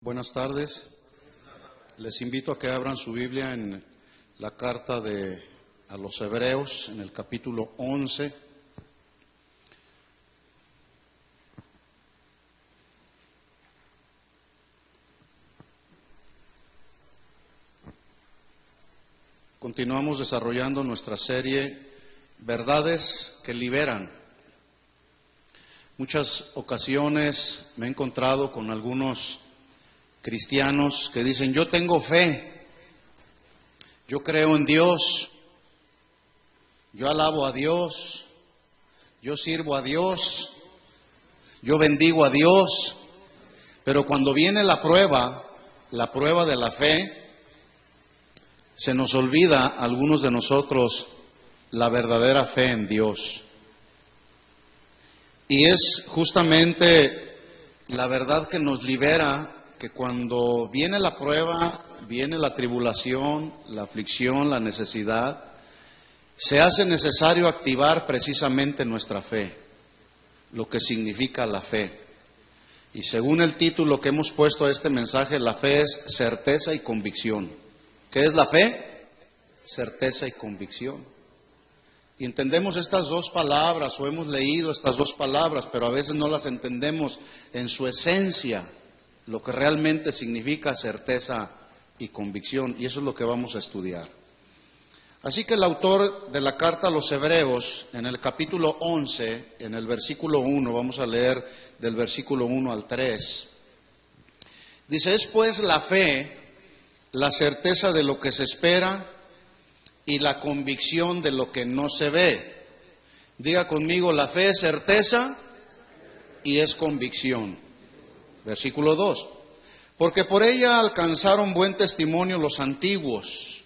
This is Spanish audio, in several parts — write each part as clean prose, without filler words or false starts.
Buenas tardes. Les invito a que abran su Biblia en la carta a los Hebreos, en el capítulo 11. Continuamos desarrollando nuestra serie Verdades que Liberan. Muchas ocasiones me he encontrado con algunos cristianos que dicen: yo tengo fe, yo creo en Dios, yo alabo a Dios, yo sirvo a Dios, yo bendigo a Dios, pero cuando viene la prueba de la fe, se nos olvida a algunos de nosotros la verdadera fe en Dios. Y es justamente la verdad que nos libera, que cuando viene la prueba, viene la tribulación, la aflicción, la necesidad, se hace necesario activar precisamente nuestra fe, lo que significa la fe. Y según el título que hemos puesto a este mensaje, la fe es certeza y convicción. ¿Qué es la fe? Certeza y convicción. Y entendemos estas dos palabras, o hemos leído estas dos palabras, pero a veces no las entendemos en su esencia, lo que realmente significa certeza y convicción, y eso es lo que vamos a estudiar. Así que el autor de la carta a los Hebreos, en el capítulo 11, en el versículo 1, vamos a leer del versículo 1 al 3, dice: es pues la fe, la certeza de lo que se espera y la convicción de lo que no se ve. Diga conmigo: la fe es certeza y es convicción. Versículo 2. Porque por ella alcanzaron buen testimonio los antiguos.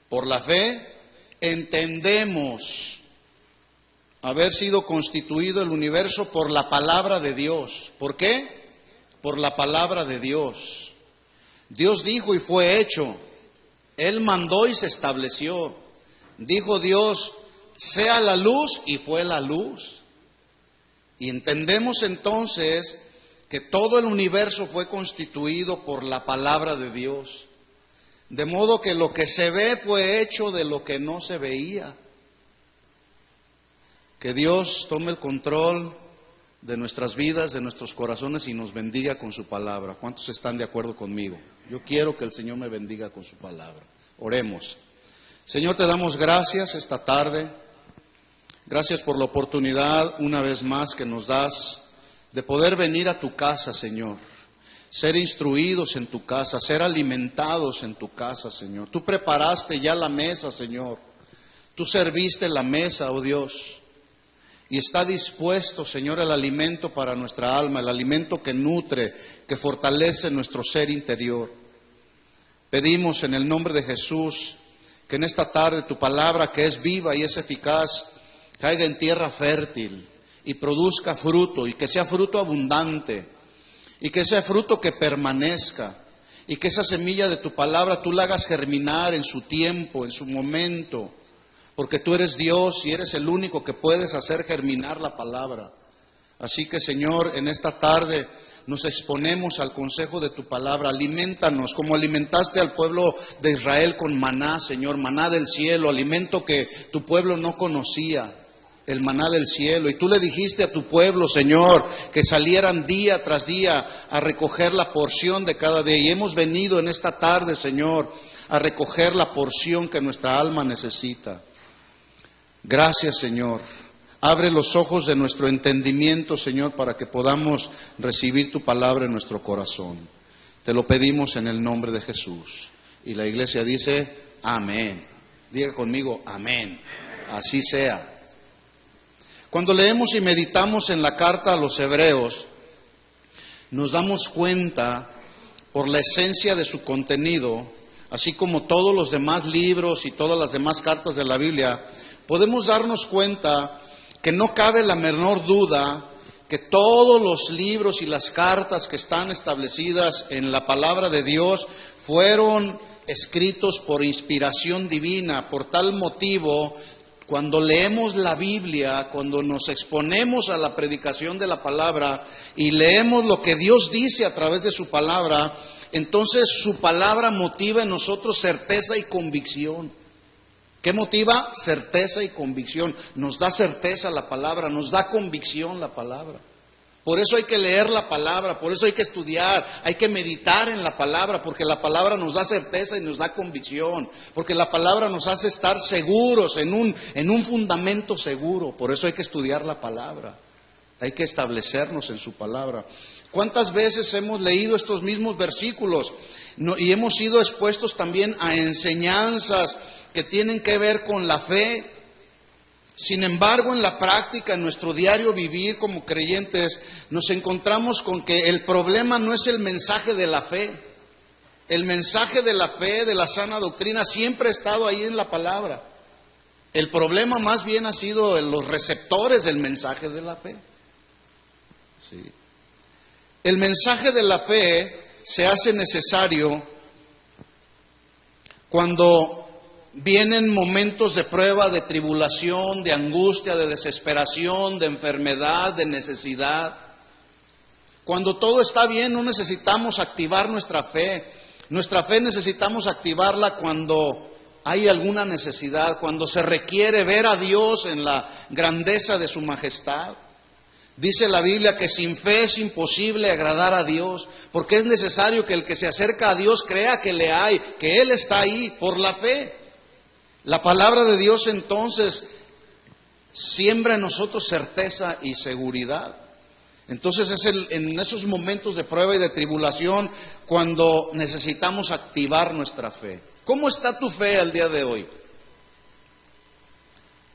Por la fe entendemos haber sido constituido el universo por la palabra de Dios. ¿Por qué? Por la palabra de Dios. Dios dijo y fue hecho. Él mandó y se estableció. Dijo Dios: sea la luz, y fue la luz. Y entendemos entonces que todo el universo fue constituido por la palabra de Dios. De modo que lo que se ve fue hecho de lo que no se veía. Que Dios tome el control de nuestras vidas, de nuestros corazones, y nos bendiga con su palabra. ¿Cuántos están de acuerdo conmigo? Yo quiero que el Señor me bendiga con su palabra. Oremos. Señor, te damos gracias esta tarde. Gracias por la oportunidad una vez más que nos das de poder venir a tu casa, Señor. Ser instruidos en tu casa, ser alimentados en tu casa, Señor. Tú preparaste ya la mesa, Señor. Tú serviste la mesa, oh Dios. Y está dispuesto, Señor, el alimento para nuestra alma, el alimento que nutre, que fortalece nuestro ser interior. Pedimos en el nombre de Jesús que en esta tarde tu palabra, que es viva y es eficaz, caiga en tierra fértil y produzca fruto, y que sea fruto abundante, y que sea fruto que permanezca, y que esa semilla de tu palabra tú la hagas germinar en su tiempo, en su momento, porque tú eres Dios y eres el único que puedes hacer germinar la palabra. Así que, Señor, en esta tarde nos exponemos al consejo de tu palabra. Aliméntanos como alimentaste al pueblo de Israel con maná, Señor, maná del cielo, alimento que tu pueblo no conocía, el maná del cielo. Y tú le dijiste a tu pueblo, Señor, que salieran día tras día a recoger la porción de cada día. Y hemos venido en esta tarde, Señor, a recoger la porción que nuestra alma necesita. Gracias, Señor. Abre los ojos de nuestro entendimiento, Señor, para que podamos recibir tu palabra en nuestro corazón. Te lo pedimos en el nombre de Jesús. Y la iglesia dice: amén. Diga conmigo: amén. Así sea. Cuando leemos y meditamos en la carta a los Hebreos, nos damos cuenta, por la esencia de su contenido, así como todos los demás libros y todas las demás cartas de la Biblia, podemos darnos cuenta que no cabe la menor duda que todos los libros y las cartas que están establecidas en la palabra de Dios fueron escritos por inspiración divina. Por tal motivo, Cuando leemos la Biblia, cuando nos exponemos a la predicación de la palabra y leemos lo que Dios dice a través de su palabra, entonces su palabra motiva en nosotros certeza y convicción. ¿Qué motiva? Certeza y convicción. Nos da certeza la palabra, nos da convicción la palabra. Por eso hay que leer la palabra, por eso hay que estudiar, hay que meditar en la palabra, porque la palabra nos da certeza y nos da convicción, porque la palabra nos hace estar seguros en un fundamento seguro. Por eso hay que estudiar la palabra, hay que establecernos en su palabra. ¿Cuántas veces hemos leído estos mismos versículos y hemos sido expuestos también a enseñanzas que tienen que ver con la fe? Sin embargo, en la práctica, en nuestro diario vivir como creyentes, nos encontramos con que el problema no es el mensaje de la fe. El mensaje de la fe, de la sana doctrina, siempre ha estado ahí en la palabra. El problema más bien ha sido los receptores del mensaje de la fe. Sí. El mensaje de la fe se hace necesario cuando vienen momentos de prueba, de tribulación, de angustia, de desesperación, de enfermedad, de necesidad. Cuando todo está bien, no necesitamos activar nuestra fe. Nuestra fe necesitamos activarla cuando hay alguna necesidad, cuando se requiere ver a Dios en la grandeza de su majestad. Dice la Biblia que sin fe es imposible agradar a Dios, porque es necesario que el que se acerca a Dios crea que le hay, que Él está ahí por la fe. La palabra de Dios entonces siembra en nosotros certeza y seguridad. Entonces es en esos momentos de prueba y de tribulación cuando necesitamos activar nuestra fe. ¿Cómo está tu fe al día de hoy?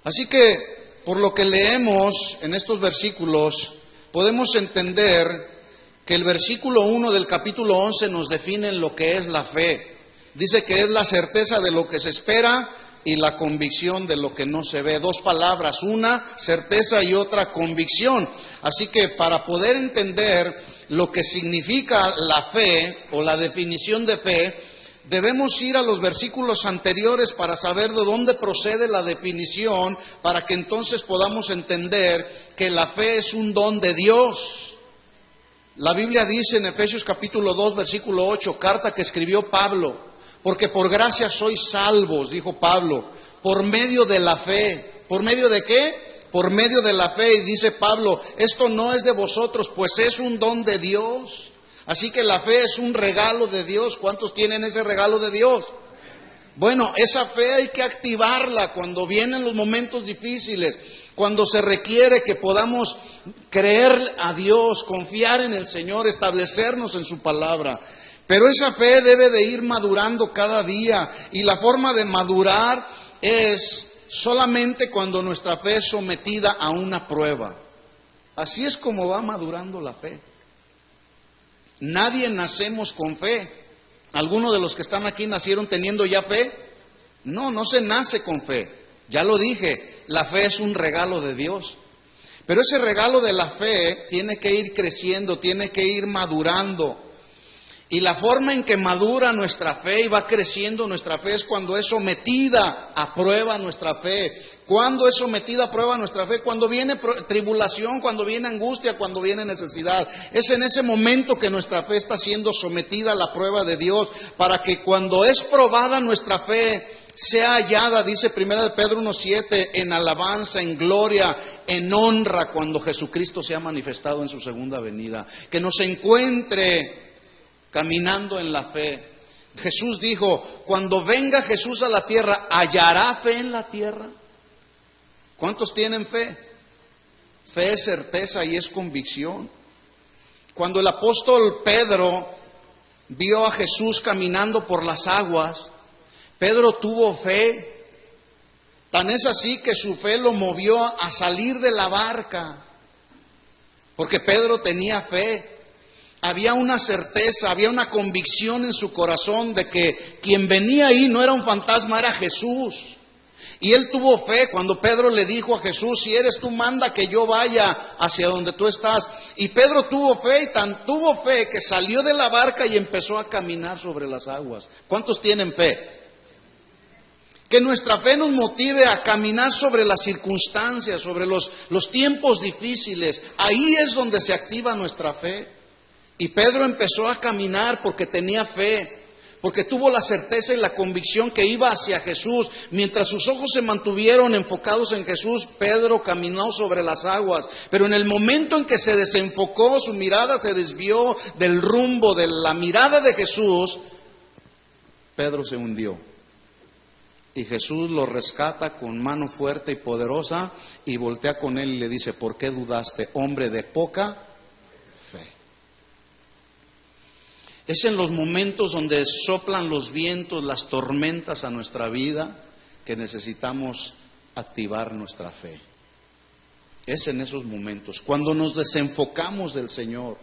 Así que por lo que leemos en estos versículos, podemos entender que el versículo 1 del capítulo 11 nos define lo que es la fe. Dice que es la certeza de lo que se espera y la convicción de lo que no se ve. Dos palabras, una certeza y otra convicción. Así que para poder entender lo que significa la fe o la definición de fe, debemos ir a los versículos anteriores para saber de dónde procede la definición, para que entonces podamos entender que la fe es un don de Dios. La Biblia dice en Efesios capítulo 2, versículo 8, carta que escribió Pablo: porque por gracia sois salvos, dijo Pablo, por medio de la fe. ¿Por medio de qué? Por medio de la fe. Y dice Pablo, esto no es de vosotros, pues es un don de Dios. Así que la fe es un regalo de Dios. ¿Cuántos tienen ese regalo de Dios? Bueno, esa fe hay que activarla cuando vienen los momentos difíciles, cuando se requiere que podamos creer a Dios, confiar en el Señor, establecernos en su palabra. Pero esa fe debe de ir madurando cada día, y la forma de madurar es solamente cuando nuestra fe es sometida a una prueba. Así es como va madurando la fe. Nadie nacemos con fe. ¿Algunos de los que están aquí nacieron teniendo ya fe? No, no se nace con fe. Ya lo dije, la fe es un regalo de Dios. Pero ese regalo de la fe tiene que ir creciendo, tiene que ir madurando. Y la forma en que madura nuestra fe y va creciendo nuestra fe es cuando es sometida a prueba nuestra fe. ¿Cuándo es sometida a prueba nuestra fe? Cuando viene tribulación, cuando viene angustia, cuando viene necesidad. Es en ese momento que nuestra fe está siendo sometida a la prueba de Dios, para que cuando es probada nuestra fe sea hallada, dice 1 Pedro 1:7, en alabanza, en gloria, en honra, cuando Jesucristo sea manifestado en su segunda venida. Que nos encuentre caminando en la fe. Jesús dijo, cuando venga Jesús a la tierra, ¿hallará fe en la tierra? ¿Cuántos tienen fe? Fe es certeza y es convicción. Cuando el apóstol Pedro vio a Jesús caminando por las aguas, Pedro tuvo fe. Tan es así que su fe lo movió a salir de la barca, porque Pedro tenía fe. Había una certeza, había una convicción en su corazón de que quien venía ahí no era un fantasma, era Jesús. Y él tuvo fe cuando Pedro le dijo a Jesús, si eres tú, manda que yo vaya hacia donde tú estás. Y Pedro tuvo fe, y tan tuvo fe que salió de la barca y empezó a caminar sobre las aguas. ¿Cuántos tienen fe? Que nuestra fe nos motive a caminar sobre las circunstancias, sobre los tiempos difíciles. Ahí es donde se activa nuestra fe. Y Pedro empezó a caminar porque tenía fe, porque tuvo la certeza y la convicción que iba hacia Jesús. Mientras sus ojos se mantuvieron enfocados en Jesús, Pedro caminó sobre las aguas. Pero en el momento en que se desenfocó, su mirada se desvió del rumbo de la mirada de Jesús, Pedro se hundió. Y Jesús lo rescata con mano fuerte y poderosa y voltea con él y le dice: ¿por qué dudaste, hombre de poca fe? Es en los momentos donde soplan los vientos, las tormentas a nuestra vida, que necesitamos activar nuestra fe. Es en esos momentos, cuando nos desenfocamos del Señor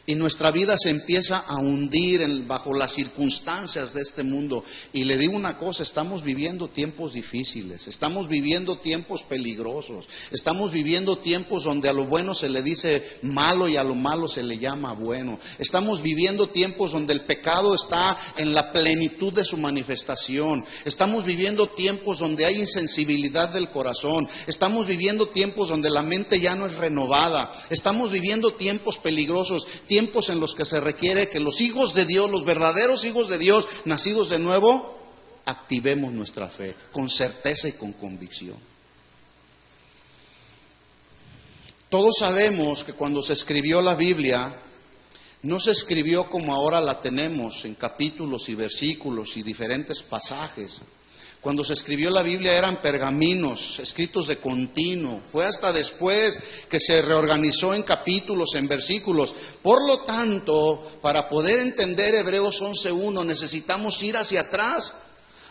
y nuestra vida se empieza a hundir bajo las circunstancias de este mundo. Y le digo una cosa, estamos viviendo tiempos difíciles, estamos viviendo tiempos peligrosos, estamos viviendo tiempos donde a lo bueno se le dice malo y a lo malo se le llama bueno. Estamos viviendo tiempos donde el pecado está en la plenitud de su manifestación. Estamos viviendo tiempos donde hay insensibilidad del corazón. Estamos viviendo tiempos donde la mente ya no es renovada. Estamos viviendo tiempos peligrosos, tiempos en los que se requiere que los hijos de Dios, los verdaderos hijos de Dios, nacidos de nuevo, activemos nuestra fe con certeza y con convicción. Todos sabemos que cuando se escribió la Biblia, no se escribió como ahora la tenemos, en capítulos y versículos y diferentes pasajes. Cuando se escribió la Biblia eran pergaminos, escritos de continuo. Fue hasta después que se reorganizó en capítulos, en versículos. Por lo tanto, para poder entender Hebreos 11:1, necesitamos ir hacia atrás,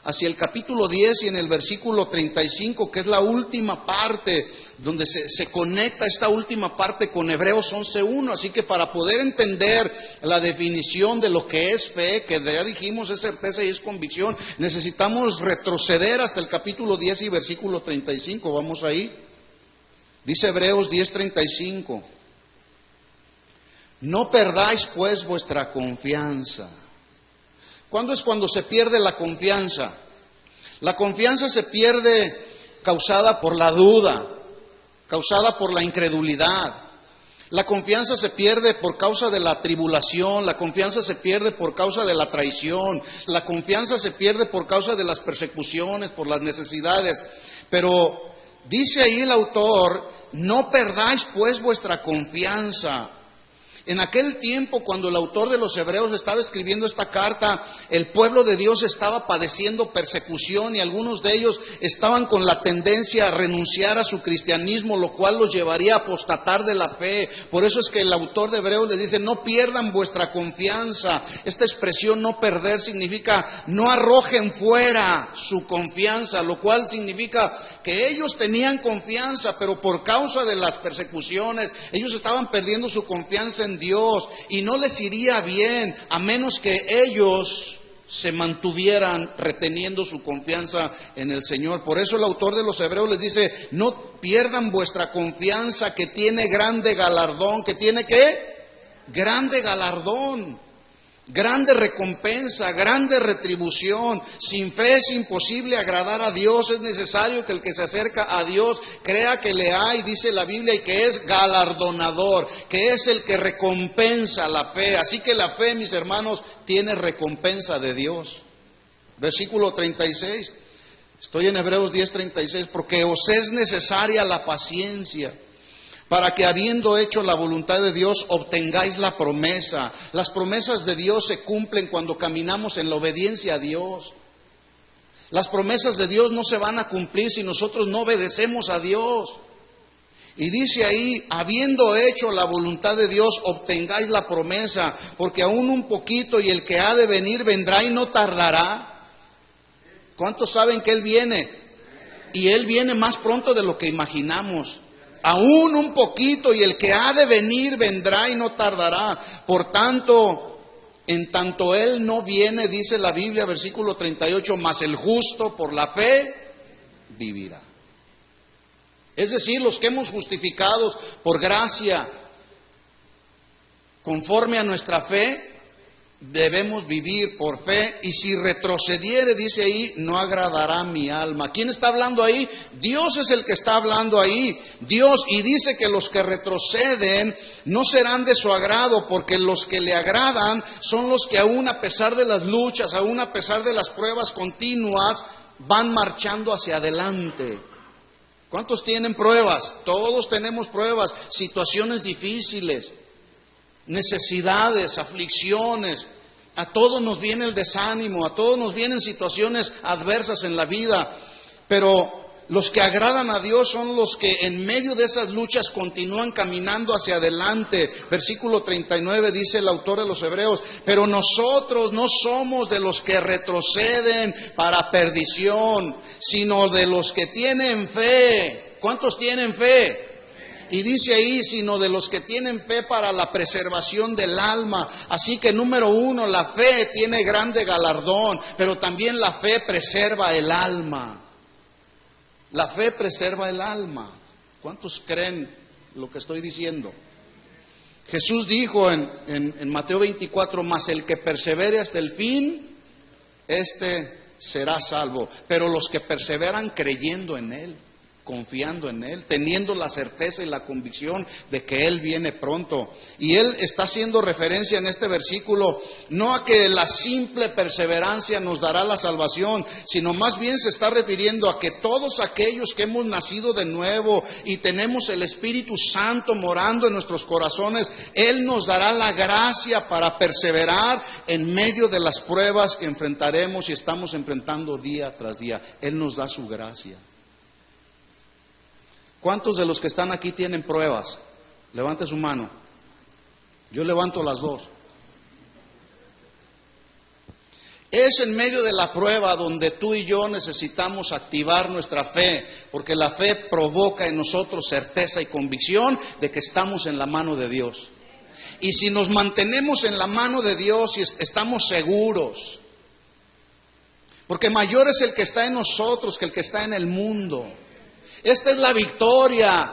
hacia el capítulo 10 y en el versículo 35, que es la última parte, donde se conecta esta última parte con Hebreos 11:1. Así que para poder entender la definición de lo que es fe, que ya dijimos es certeza y es convicción, necesitamos retroceder hasta el capítulo 10 y versículo 35. Vamos ahí. Dice Hebreos 10:35: no perdáis pues vuestra confianza. ¿Cuándo es cuando se pierde la confianza? La confianza se pierde causada por la duda, causada por la incredulidad. La confianza se pierde por causa de la tribulación, la confianza se pierde por causa de la traición, la confianza se pierde por causa de las persecuciones, por las necesidades. Pero dice ahí el autor: no perdáis pues vuestra confianza. En aquel tiempo, cuando el autor de los Hebreos estaba escribiendo esta carta, el pueblo de Dios estaba padeciendo persecución y algunos de ellos estaban con la tendencia a renunciar a su cristianismo, lo cual los llevaría a apostatar de la fe. Por eso es que el autor de Hebreos les dice: no pierdan vuestra confianza. Esta expresión no perder significa no arrojen fuera su confianza, lo cual significa que ellos tenían confianza, pero por causa de las persecuciones, ellos estaban perdiendo su confianza en Dios y no les iría bien a menos que ellos se mantuvieran reteniendo su confianza en el Señor. Por eso el autor de los Hebreos les dice: no pierdan vuestra confianza, que tiene grande galardón. ¿Que tiene qué? Grande galardón, grande recompensa, grande retribución. Sin fe es imposible agradar a Dios. Es necesario que el que se acerca a Dios crea que le hay, dice la Biblia, y que es galardonador, que es el que recompensa la fe. Así que la fe, mis hermanos, tiene recompensa de Dios. Versículo 36, estoy en Hebreos 10:36: porque os es necesaria la paciencia, para que habiendo hecho la voluntad de Dios obtengáis la promesa. Las promesas de Dios se cumplen cuando caminamos en la obediencia a Dios. Las promesas de Dios no se van a cumplir si nosotros no obedecemos a Dios. Y dice ahí: habiendo hecho la voluntad de Dios obtengáis la promesa, porque aún un poquito y el que ha de venir vendrá y no tardará. ¿Cuántos saben que Él viene? Y Él viene más pronto de lo que imaginamos. Aún un poquito y el que ha de venir vendrá y no tardará. Por tanto, en tanto Él no viene, dice la Biblia, versículo 38, mas el justo por la fe vivirá. Es decir, los que hemos justificados por gracia, conforme a nuestra fe, Debemos vivir por fe, y si retrocediere, dice ahí, no agradará mi alma. ¿Quién está hablando ahí? Dios es el que está hablando ahí. Dios, y dice que los que retroceden no serán de su agrado, porque los que le agradan son los que aún a pesar de las luchas, aún a pesar de las pruebas continuas, van marchando hacia adelante. ¿Cuántos tienen pruebas? Todos tenemos pruebas, situaciones difíciles, necesidades, aflicciones. A todos nos viene el desánimo, a todos nos vienen situaciones adversas en la vida, pero los que agradan a Dios son los que en medio de esas luchas continúan caminando hacia adelante. Versículo 39 dice el autor de los Hebreos: pero nosotros no somos de los que retroceden para perdición, sino de los que tienen fe. ¿Cuántos tienen fe? Y dice ahí, sino de los que tienen fe para la preservación del alma. Así que número uno, la fe tiene grande galardón, pero también la fe preserva el alma. La fe preserva el alma. ¿Cuántos creen lo que estoy diciendo? Jesús dijo en Mateo 24, mas el que persevere hasta el fin, este será salvo. Pero los que perseveran creyendo en Él, confiando en Él, teniendo la certeza y la convicción de que Él viene pronto. Y Él está haciendo referencia en este versículo no a que la simple perseverancia nos dará la salvación, sino más bien se está refiriendo a que todos aquellos que hemos nacido de nuevo y tenemos el Espíritu Santo morando en nuestros corazones, Él nos dará la gracia para perseverar en medio de las pruebas que enfrentaremos y estamos enfrentando día tras día. Él nos da su gracia. ¿Cuántos de los que están aquí tienen pruebas? Levante su mano. Yo levanto las dos. Es en medio de la prueba donde tú y yo necesitamos activar nuestra fe, porque la fe provoca en nosotros certeza y convicción de que estamos en la mano de Dios. Y si nos mantenemos en la mano de Dios y estamos seguros, porque mayor es el que está en nosotros que el que está en el mundo. Esta es la victoria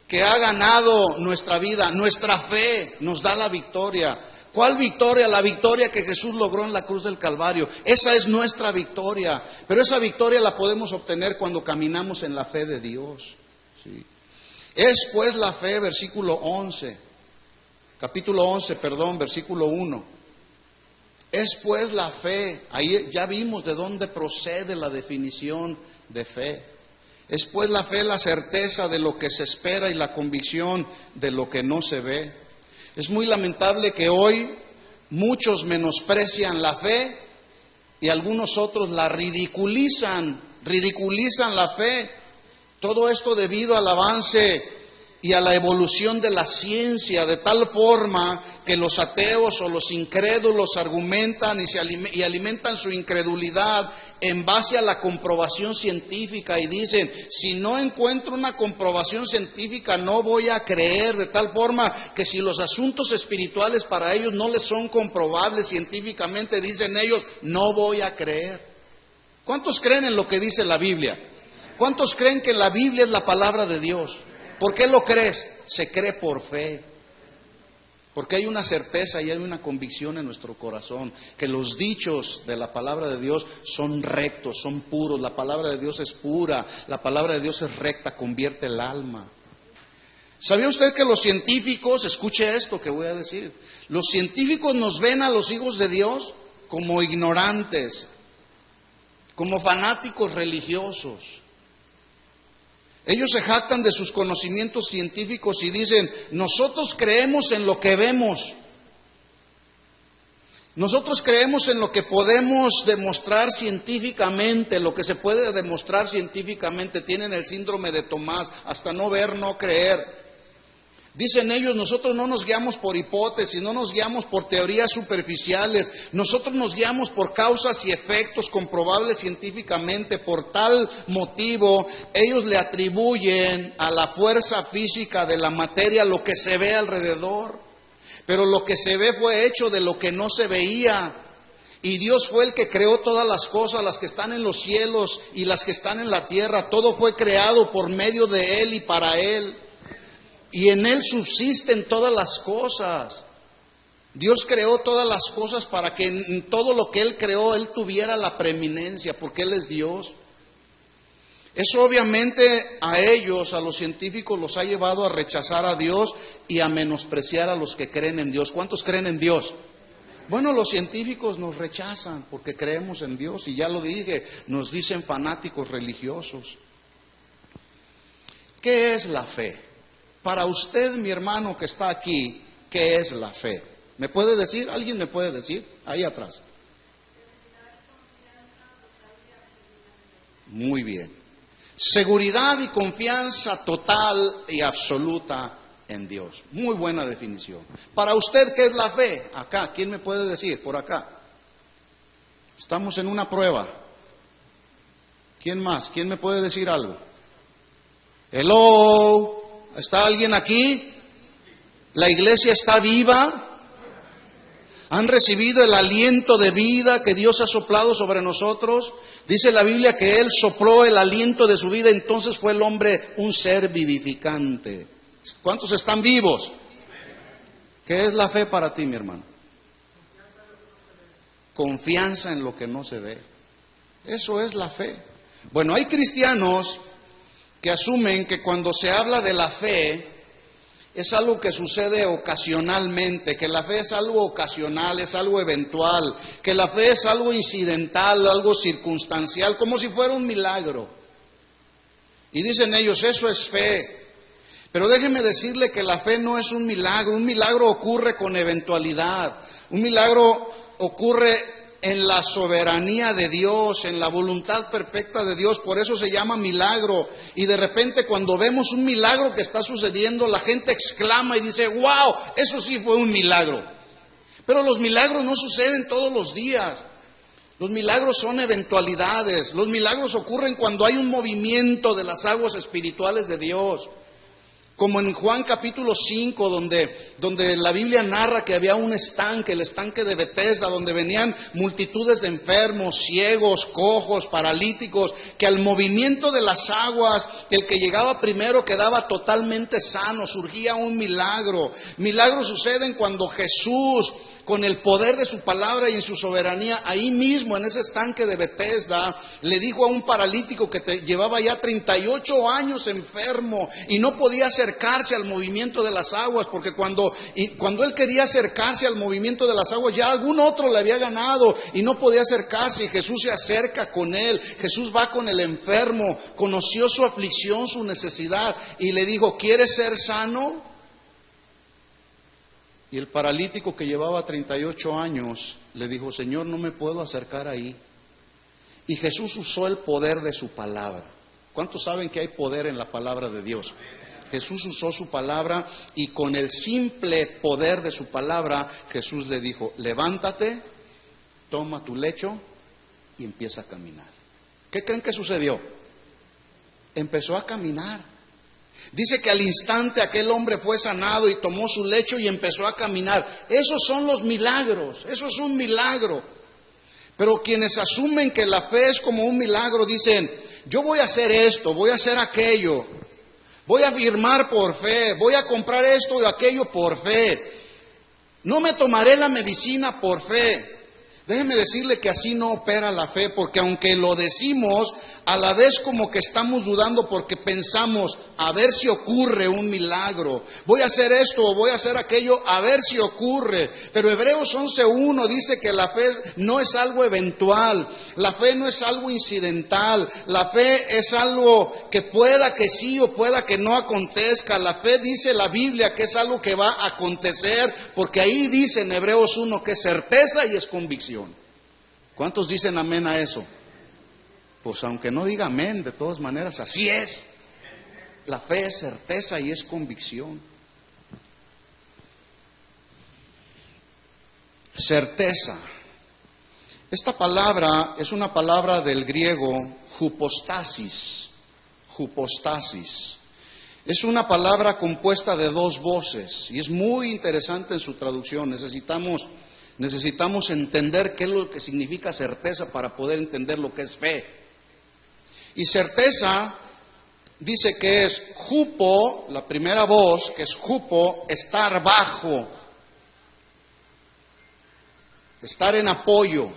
que ha ganado nuestra vida. Nuestra fe nos da la victoria. ¿Cuál victoria? La victoria que Jesús logró en la cruz del Calvario. Esa es nuestra victoria. Pero esa victoria la podemos obtener cuando caminamos en la fe de Dios. Sí. Es pues la fe, versículo 11. Capítulo 11, versículo 1. Es pues la fe. Ahí ya vimos de dónde procede la definición de fe. Es pues la fe la certeza de lo que se espera y la convicción de lo que no se ve. Es muy lamentable que hoy muchos menosprecian la fe y algunos otros la ridiculizan la fe. Todo esto debido al avance y a la evolución de la ciencia, de tal forma que los ateos o los incrédulos argumentan y alimentan su incredulidad en base a la comprobación científica y dicen, si no encuentro una comprobación científica no voy a creer, de tal forma que si los asuntos espirituales para ellos no les son comprobables científicamente, dicen ellos, no voy a creer. ¿Cuántos creen en lo que dice la Biblia? ¿Cuántos creen que la Biblia es la palabra de Dios? ¿Por qué lo crees? Se cree por fe. Porque hay una certeza y hay una convicción en nuestro corazón que los dichos de la palabra de Dios son rectos, son puros. La palabra de Dios es pura, la palabra de Dios es recta, convierte el alma. ¿Sabía usted que los científicos, escuche esto que voy a decir, los científicos nos ven a los hijos de Dios como ignorantes, como fanáticos religiosos? Ellos se jactan de sus conocimientos científicos y dicen, nosotros creemos en lo que vemos. Nosotros creemos en lo que podemos demostrar científicamente, lo que se puede demostrar científicamente. Tienen el síndrome de Tomás, hasta no ver, no creer. Dicen ellos, nosotros no nos guiamos por hipótesis, no nos guiamos por teorías superficiales, nosotros nos guiamos por causas y efectos comprobables científicamente. Por tal motivo, ellos le atribuyen a la fuerza física de la materia lo que se ve alrededor. Pero lo que se ve fue hecho de lo que no se veía. Y Dios fue el que creó todas las cosas, las que están en los cielos y las que están en la tierra. Todo fue creado por medio de Él y para Él. Y en Él subsisten todas las cosas. Dios creó todas las cosas para que en todo lo que Él creó, Él tuviera la preeminencia, porque Él es Dios. Eso obviamente a ellos, a los científicos, los ha llevado a rechazar a Dios y a menospreciar a los que creen en Dios. ¿Cuántos creen en Dios? Bueno, los científicos nos rechazan porque creemos en Dios, y ya lo dije, nos dicen fanáticos religiosos. ¿Qué es la fe? Para usted, mi hermano que está aquí, ¿qué es la fe? ¿Me puede decir? ¿Alguien me puede decir? Ahí atrás. Muy bien. Seguridad y confianza total y absoluta en Dios. Muy buena definición. Para usted, ¿qué es la fe? Acá, ¿quién me puede decir? Por acá. Estamos en una prueba. ¿Quién más? ¿Quién me puede decir algo? Hello, ¿está alguien aquí? ¿La iglesia está viva? ¿Han recibido el aliento de vida que Dios ha soplado sobre nosotros? Dice la Biblia que Él sopló el aliento de su vida, entonces fue el hombre un ser vivificante. ¿Cuántos están vivos? ¿Qué es la fe para ti, mi hermano? Confianza en lo que no se ve. Eso es la fe. Bueno, hay cristianos que asumen que cuando se habla de la fe es algo que sucede ocasionalmente, que la fe es algo ocasional, es algo eventual, que la fe es algo incidental, algo circunstancial, como si fuera un milagro. Y dicen ellos, eso es fe. Pero déjeme decirle que la fe no es un milagro ocurre con eventualidad, un milagro ocurre en la soberanía de Dios, en la voluntad perfecta de Dios, por eso se llama milagro. Y de repente cuando vemos un milagro que está sucediendo, la gente exclama y dice, wow, eso sí fue un milagro. Pero los milagros no suceden todos los días. Los milagros son eventualidades. Los milagros ocurren cuando hay un movimiento de las aguas espirituales de Dios. Como en Juan capítulo 5, donde la Biblia narra que había un estanque, el estanque de Betesda, donde venían multitudes de enfermos, ciegos, cojos, paralíticos, que al movimiento de las aguas, el que llegaba primero quedaba totalmente sano, surgía un milagro. Milagros suceden cuando Jesús, con el poder de su palabra y en su soberanía, ahí mismo en ese estanque de Betesda, le dijo a un paralítico que llevaba ya 38 años enfermo y no podía acercarse al movimiento de las aguas, porque cuando él quería acercarse al movimiento de las aguas, ya algún otro le había ganado y no podía acercarse, y Jesús se acerca con él. Jesús va con el enfermo, conoció su aflicción, su necesidad, y le dijo, ¿quieres ser sano? Y el paralítico, que llevaba 38 años, le dijo, Señor, no me puedo acercar ahí. Y Jesús usó el poder de su palabra. ¿Cuántos saben que hay poder en la palabra de Dios? Jesús usó su palabra, y con el simple poder de su palabra, Jesús le dijo, levántate, toma tu lecho y empieza a caminar. ¿Qué creen que sucedió? Empezó a caminar. Dice que al instante aquel hombre fue sanado y tomó su lecho y empezó a caminar. Esos son los milagros, eso es un milagro. Pero quienes asumen que la fe es como un milagro dicen, yo voy a hacer esto, voy a hacer aquello, voy a firmar por fe, voy a comprar esto y aquello por fe, no me tomaré la medicina por fe. Déjeme decirle que así no opera la fe, porque aunque lo decimos, a la vez como que estamos dudando, porque pensamos, a ver si ocurre un milagro. Voy a hacer esto o voy a hacer aquello, a ver si ocurre. Pero Hebreos 11:1 dice que la fe no es algo eventual, la fe no es algo incidental, la fe es algo que pueda que sí o pueda que no acontezca. La fe, dice la Biblia, que es algo que va a acontecer, porque ahí dice en Hebreos 1 que es certeza y es convicción. ¿Cuántos dicen amén a eso? Pues aunque no diga amén, de todas maneras, así es. La fe es certeza y es convicción. Certeza. Esta palabra es una palabra del griego hypostasis. Hypostasis. Es una palabra compuesta de dos voces y es muy interesante en su traducción. Necesitamos entender qué es lo que significa certeza para poder entender lo que es fe. Y certeza dice que es hupo, la primera voz, que es hupo, estar bajo. estar en apoyo.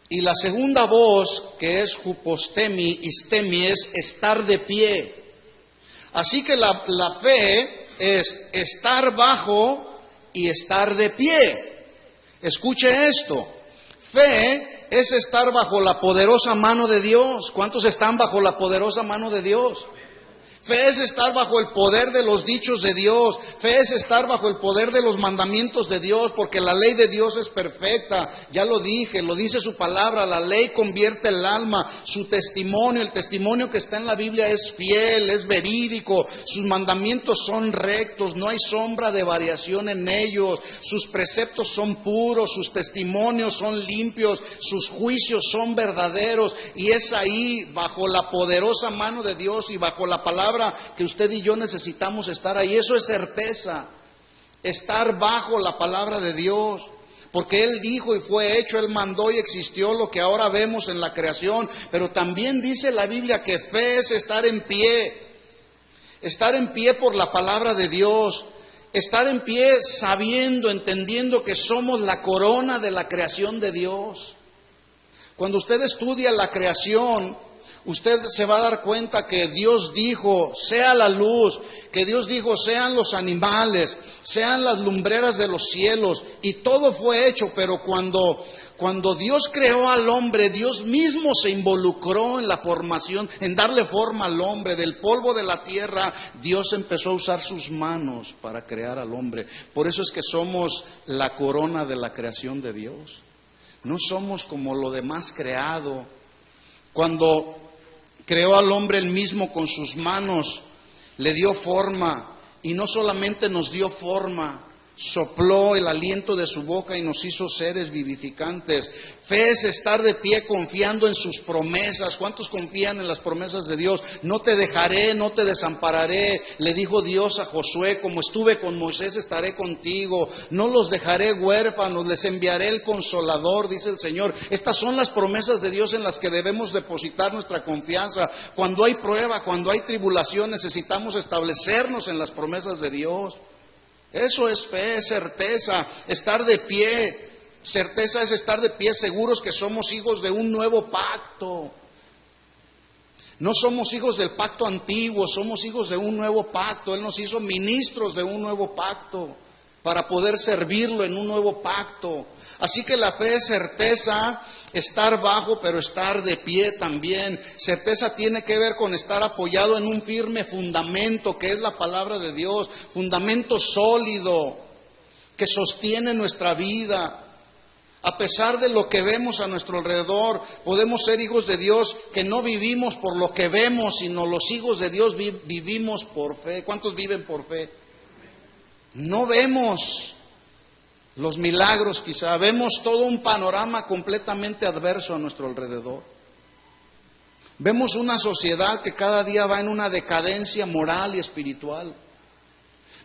Y la segunda voz, que es hupostemi, istemi, es estar de pie. Así que la fe es estar bajo y estar de pie. Escuche esto, fe es estar bajo la poderosa mano de Dios. ¿Cuántos están bajo la poderosa mano de Dios? Fe es estar bajo el poder de los dichos de Dios. Fe es estar bajo el poder de los mandamientos de Dios, porque la ley de Dios es perfecta. Ya lo dije, lo dice su palabra, la ley convierte el alma. Su testimonio, el testimonio que está en la Biblia es fiel, es verídico. Sus mandamientos son rectos, no hay sombra de variación en ellos. Sus preceptos son puros, sus testimonios son limpios, sus juicios son verdaderos. Y es ahí, bajo la poderosa mano de Dios y bajo la palabra que usted y yo necesitamos estar ahí. Eso es certeza, estar bajo la palabra de Dios, porque Él dijo y fue hecho, Él mandó y existió lo que ahora vemos en la creación. Pero también dice la Biblia que fe es estar en pie por la palabra de Dios, estar en pie sabiendo, entendiendo que somos la corona de la creación de Dios. Cuando usted estudia la creación, usted se va a dar cuenta que Dios dijo, sea la luz, que Dios dijo, sean los animales, sean las lumbreras de los cielos, y todo fue hecho. Pero cuando Dios creó al hombre, Dios mismo se involucró en la formación, en darle forma al hombre. Del polvo de la tierra, Dios empezó a usar sus manos para crear al hombre. Por eso es que somos la corona de la creación de Dios. No somos como lo demás creado. Cuando creó al hombre Él mismo con sus manos, le dio forma, y no solamente nos dio forma, sopló el aliento de su boca y nos hizo seres vivificantes. Fe es estar de pie confiando en sus promesas. ¿Cuántos confían en las promesas de Dios? No te dejaré, no te desampararé, le dijo Dios a Josué, como estuve con Moisés estaré contigo, no los dejaré huérfanos, les enviaré el Consolador, dice el Señor. Estas son las promesas de Dios en las que debemos depositar nuestra confianza. Cuando hay prueba, cuando hay tribulación, necesitamos establecernos en las promesas de Dios. Eso es fe, es certeza, estar de pie. Certeza es estar de pie seguros que somos hijos de un nuevo pacto. No somos hijos del pacto antiguo, somos hijos de un nuevo pacto. Él nos hizo ministros de un nuevo pacto para poder servirlo en un nuevo pacto. Así que la fe es certeza, estar bajo, pero estar de pie también. Certeza tiene que ver con estar apoyado en un firme fundamento, que es la palabra de Dios. Fundamento sólido que sostiene nuestra vida. A pesar de lo que vemos a nuestro alrededor, podemos ser hijos de Dios que no vivimos por lo que vemos, sino los hijos de Dios vivimos por fe. ¿Cuántos viven por fe? No vemos los milagros, quizá vemos todo un panorama completamente adverso a nuestro alrededor. Vemos una sociedad que cada día va en una decadencia moral y espiritual.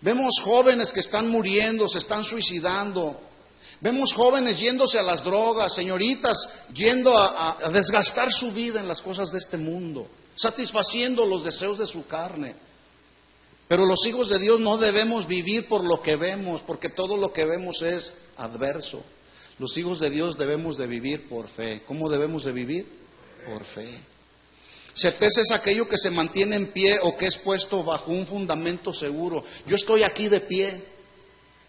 Vemos jóvenes que están muriendo, se están suicidando. Vemos jóvenes yéndose a las drogas, señoritas yendo a desgastar su vida en las cosas de este mundo, satisfaciendo los deseos de su carne. Pero los hijos de Dios no debemos vivir por lo que vemos, porque todo lo que vemos es adverso. Los hijos de Dios debemos de vivir por fe. ¿Cómo debemos de vivir? Por fe. Certeza es aquello que se mantiene en pie o que es puesto bajo un fundamento seguro. Yo estoy aquí de pie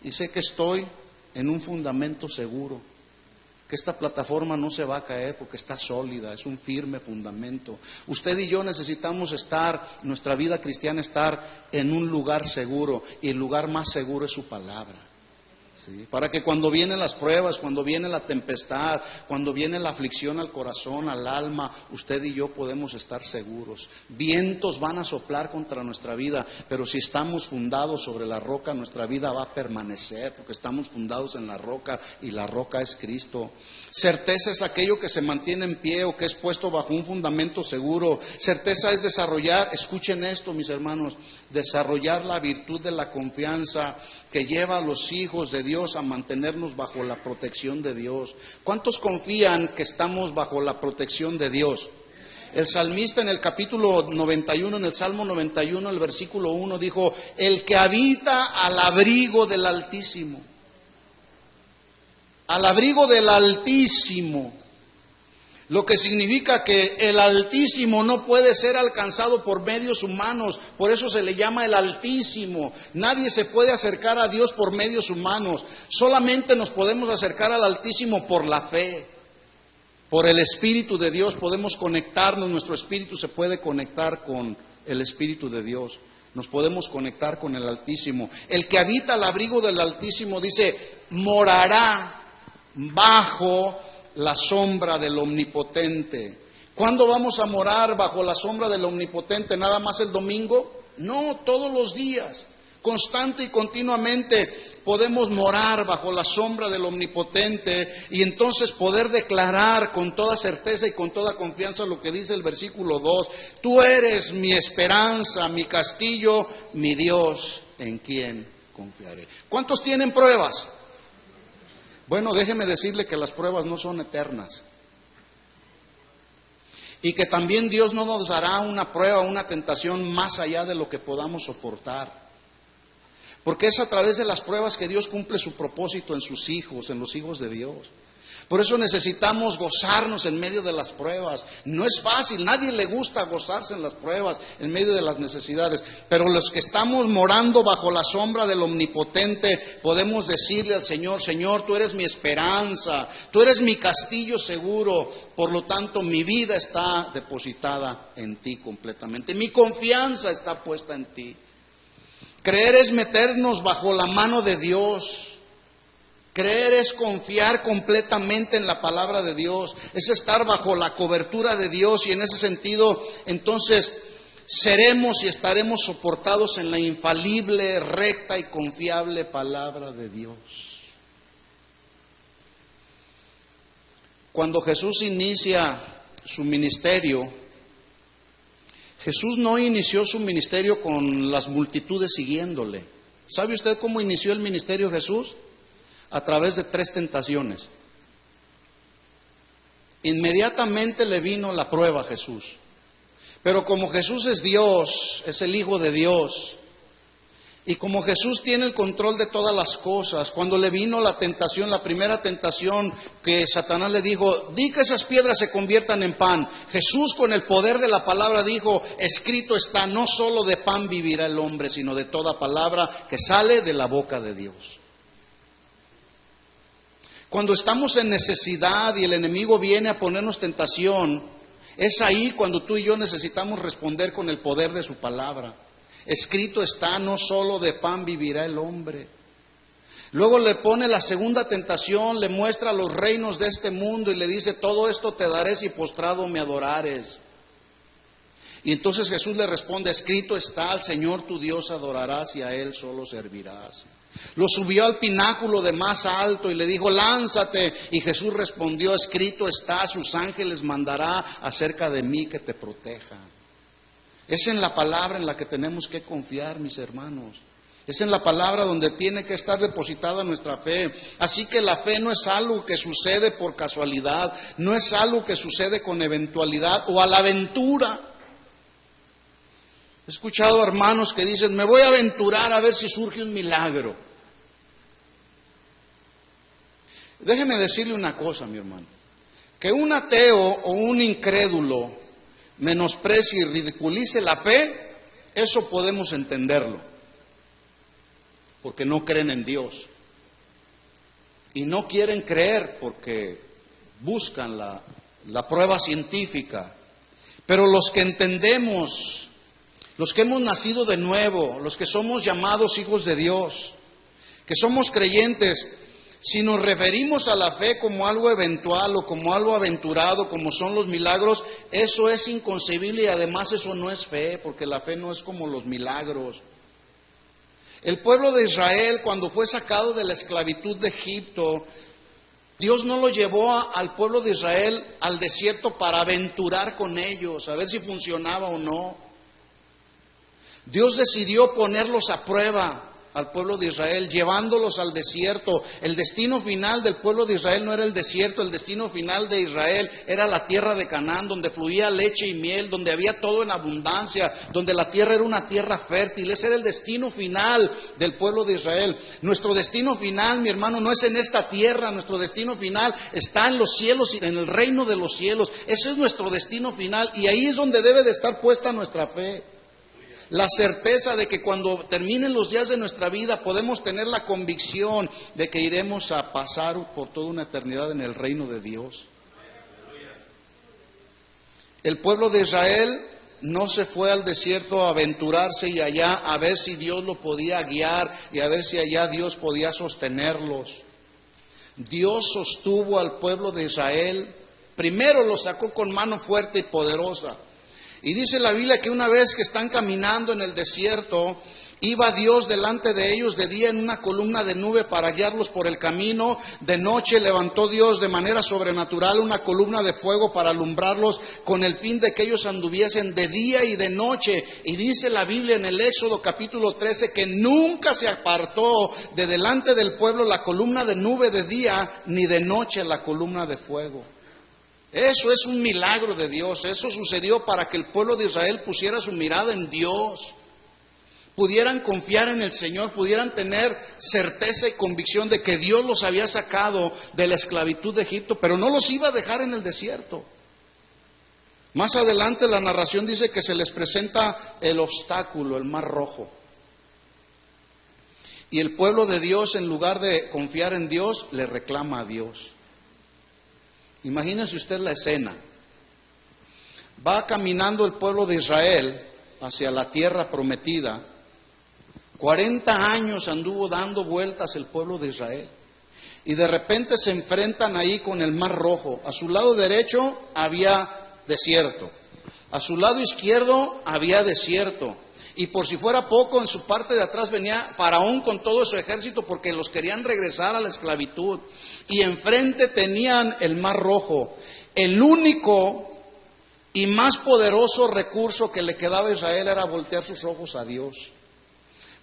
y sé que estoy en un fundamento seguro, que esta plataforma no se va a caer porque está sólida, es un firme fundamento. Usted y yo necesitamos estar, nuestra vida cristiana, estar en un lugar seguro, y el lugar más seguro es su palabra. ¿Sí? Para que cuando vienen las pruebas, cuando viene la tempestad, cuando viene la aflicción al corazón, al alma, usted y yo podemos estar seguros. Vientos van a soplar contra nuestra vida, pero si estamos fundados sobre la roca, nuestra vida va a permanecer, porque estamos fundados en la roca, y la roca es Cristo. Certeza es aquello que se mantiene en pie o que es puesto bajo un fundamento seguro. Certeza es desarrollar, escuchen esto, mis hermanos, desarrollar la virtud de la confianza que lleva a los hijos de Dios a mantenernos bajo la protección de Dios. ¿Cuántos confían que estamos bajo la protección de Dios? El salmista en el capítulo 91, en el Salmo 91, el versículo 1 dijo: el que habita al abrigo del Altísimo. al abrigo del Altísimo, lo que significa que el Altísimo no puede ser alcanzado por medios humanos, por eso se le llama el Altísimo. Nadie se puede acercar a Dios por medios humanos, solamente nos podemos acercar al Altísimo por la fe, por el Espíritu de Dios, podemos conectarnos, nuestro espíritu se puede conectar con el Espíritu de Dios, nos podemos conectar con el Altísimo. El que habita al abrigo del Altísimo, dice, morará bajo la sombra del Omnipotente. ¿Cuándo vamos a morar bajo la sombra del Omnipotente? ¿Nada más el domingo? No, todos los días, constante y continuamente podemos morar bajo la sombra del Omnipotente y entonces poder declarar con toda certeza y con toda confianza lo que dice el versículo 2. Tú eres mi esperanza, mi castillo, mi Dios, en quien confiaré. ¿Cuántos tienen pruebas? Bueno, déjeme decirle que las pruebas no son eternas. Y que también Dios no nos dará una prueba, una tentación más allá de lo que podamos soportar. Porque es a través de las pruebas que Dios cumple su propósito en sus hijos, en los hijos de Dios. Por eso necesitamos gozarnos en medio de las pruebas. No es fácil, nadie le gusta gozarse en las pruebas, en medio de las necesidades. Pero los que estamos morando bajo la sombra del Omnipotente, podemos decirle al Señor, Señor, tú eres mi esperanza, tú eres mi castillo seguro. Por lo tanto, mi vida está depositada en ti completamente. Mi confianza está puesta en ti. Creer es meternos bajo la mano de Dios. Creer es confiar completamente en la palabra de Dios, es estar bajo la cobertura de Dios y en ese sentido entonces seremos y estaremos soportados en la infalible, recta y confiable palabra de Dios. Cuando Jesús inicia su ministerio, Jesús no inició su ministerio con las multitudes siguiéndole. ¿Sabe usted cómo inició el ministerio Jesús? A través de 3 tentaciones. Inmediatamente le vino la prueba a Jesús. Pero como Jesús es Dios, es el Hijo de Dios, y como Jesús tiene el control de todas las cosas, cuando le vino la tentación, la primera tentación que Satanás le dijo, di que esas piedras se conviertan en pan. Jesús con el poder de la palabra dijo, escrito está, no solo de pan vivirá el hombre, sino de toda palabra que sale de la boca de Dios. Cuando estamos en necesidad y el enemigo viene a ponernos tentación, es ahí cuando tú y yo necesitamos responder con el poder de su palabra. Escrito está, no solo de pan vivirá el hombre. Luego le pone la segunda tentación, le muestra los reinos de este mundo y le dice, todo esto te daré si postrado me adorares. Y entonces Jesús le responde, escrito está, al Señor tu Dios adorarás y a Él solo servirás. Lo subió al pináculo de más alto y le dijo, lánzate. Y Jesús respondió, escrito está, sus ángeles mandará acerca de mí que te proteja. Es en la palabra en la que tenemos que confiar, mis hermanos. Es en la palabra donde tiene que estar depositada nuestra fe. Así que la fe no es algo que sucede por casualidad, no es algo que sucede con eventualidad o a la aventura. He escuchado hermanos que dicen, me voy a aventurar a ver si surge un milagro. Déjeme decirle una cosa, mi hermano. Que un ateo o un incrédulo menosprecie y ridiculice la fe, eso podemos entenderlo. Porque no creen en Dios. Y no quieren creer porque buscan la prueba científica. Pero los que entendemos, los que hemos nacido de nuevo, los que somos llamados hijos de Dios, que somos creyentes, si nos referimos a la fe como algo eventual o como algo aventurado, como son los milagros, eso es inconcebible y además eso no es fe, porque la fe no es como los milagros. El pueblo de Israel, cuando fue sacado de la esclavitud de Egipto, Dios no lo llevó al pueblo de Israel al desierto para aventurar con ellos, a ver si funcionaba o no. Dios decidió ponerlos a prueba. al pueblo de Israel, llevándolos al desierto. El destino final del pueblo de Israel no era el desierto, el destino final de Israel era la tierra de Canaán, donde fluía leche y miel, donde había todo en abundancia, donde la tierra era una tierra fértil. Ese era el destino final del pueblo de Israel. Nuestro destino final, mi hermano, no es en esta tierra, nuestro destino final está en los cielos y en el reino de los cielos. Ese es nuestro destino final y ahí es donde debe de estar puesta nuestra fe. La certeza de que cuando terminen los días de nuestra vida podemos tener la convicción de que iremos a pasar por toda una eternidad en el reino de Dios. El pueblo de Israel no se fue al desierto a aventurarse y allá a ver si Dios lo podía guiar y a ver si allá Dios podía sostenerlos. Dios sostuvo al pueblo de Israel. Primero lo sacó con mano fuerte y poderosa. Y dice la Biblia que una vez que están caminando en el desierto, iba Dios delante de ellos de día en una columna de nube para guiarlos por el camino. De noche levantó Dios de manera sobrenatural una columna de fuego para alumbrarlos con el fin de que ellos anduviesen de día y de noche. Y dice la Biblia en el Éxodo capítulo 13 que nunca se apartó de delante del pueblo la columna de nube de día ni de noche la columna de fuego. Eso es un milagro de Dios. Eso sucedió para que el pueblo de Israel pusiera su mirada en Dios, pudieran confiar en el Señor, pudieran tener certeza y convicción de que Dios los había sacado de la esclavitud de Egipto, pero no los iba a dejar en el desierto. Más adelante la narración dice que se les presenta el obstáculo, el Mar Rojo. Y el pueblo de Dios, en lugar de confiar en Dios, le reclama a Dios. Imagínense usted la escena. Va caminando el pueblo de Israel hacia la tierra prometida. 40 años anduvo dando vueltas el pueblo de Israel. Y de repente se enfrentan ahí con el Mar Rojo. A su lado derecho había desierto. A su lado izquierdo había desierto. Y por si fuera poco, en su parte de atrás venía Faraón con todo su ejército porque los querían regresar a la esclavitud. Y enfrente tenían el Mar Rojo. El único y más poderoso recurso que le quedaba a Israel era voltear sus ojos a Dios,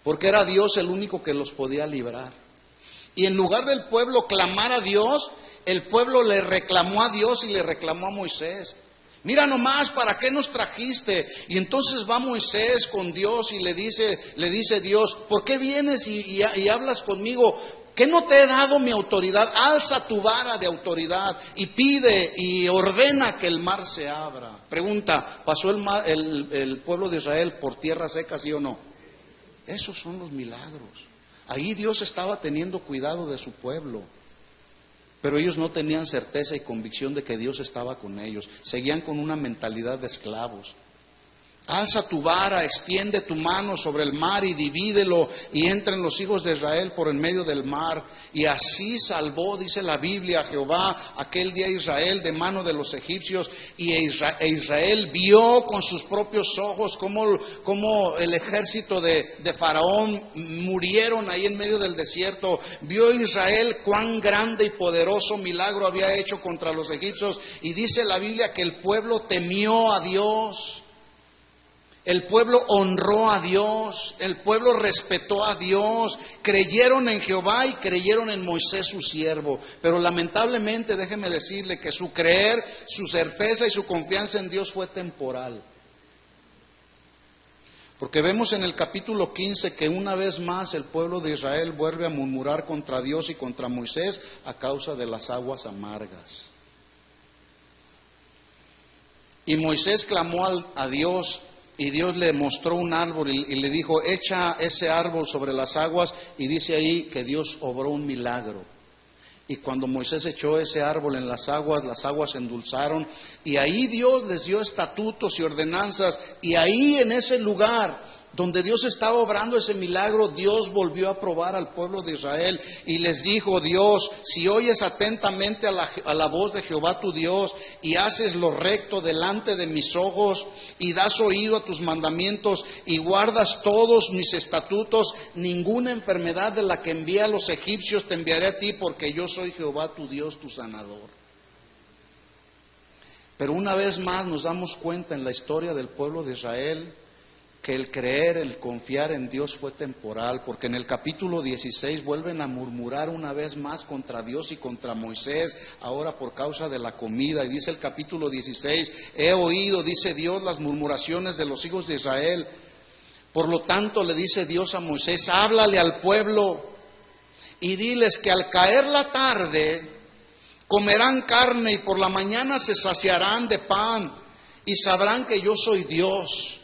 porque era Dios el único que los podía librar. Y en lugar del pueblo clamar a Dios, el pueblo le reclamó a Dios y le reclamó a Moisés. Mira nomás, ¿para qué nos trajiste? Y entonces va Moisés con Dios y le dice Dios, ¿por qué vienes y hablas conmigo? ¿Qué no te he dado mi autoridad? Alza tu vara de autoridad y pide y ordena que el mar se abra. Pregunta, ¿pasó el pueblo de Israel por tierra seca, sí o no? Esos son los milagros. Ahí Dios estaba teniendo cuidado de su pueblo. Pero ellos no tenían certeza y convicción de que Dios estaba con ellos. Seguían con una mentalidad de esclavos. Alza tu vara, extiende tu mano sobre el mar y divídelo, y entren los hijos de Israel por en medio del mar. Y así salvó, dice la Biblia, Jehová aquel día a Israel de mano de los egipcios. Y Israel vio con sus propios ojos cómo el ejército de Faraón murieron ahí en medio del desierto. Vio Israel cuán grande y poderoso milagro había hecho contra los egipcios. Y dice la Biblia que el pueblo temió a Dios. El pueblo honró a Dios, el pueblo respetó a Dios, creyeron en Jehová y creyeron en Moisés su siervo. Pero lamentablemente, déjeme decirle que su creer, su certeza y su confianza en Dios fue temporal. Porque vemos en el capítulo 15 que una vez más el pueblo de Israel vuelve a murmurar contra Dios y contra Moisés a causa de las aguas amargas. Y Moisés clamó a Dios. Y Dios le mostró un árbol y le dijo, echa ese árbol sobre las aguas. Y dice ahí que Dios obró un milagro. Y cuando Moisés echó ese árbol en las aguas se endulzaron. Y ahí Dios les dio estatutos y ordenanzas. Y ahí en ese lugar donde Dios estaba obrando ese milagro, Dios volvió a probar al pueblo de Israel y les dijo, Dios, si oyes atentamente a la voz de Jehová tu Dios y haces lo recto delante de mis ojos y das oído a tus mandamientos y guardas todos mis estatutos, ninguna enfermedad de la que envié a los egipcios te enviaré a ti, porque yo soy Jehová tu Dios, tu sanador. Pero una vez más nos damos cuenta en la historia del pueblo de Israel que el creer, el confiar en Dios fue temporal, porque en el capítulo 16 vuelven a murmurar una vez más contra Dios y contra Moisés, ahora por causa de la comida. Y dice el capítulo 16, he oído, dice Dios, las murmuraciones de los hijos de Israel. Por lo tanto le dice Dios a Moisés, háblale al pueblo y diles que al caer la tarde comerán carne y por la mañana se saciarán de pan y sabrán que yo soy Dios.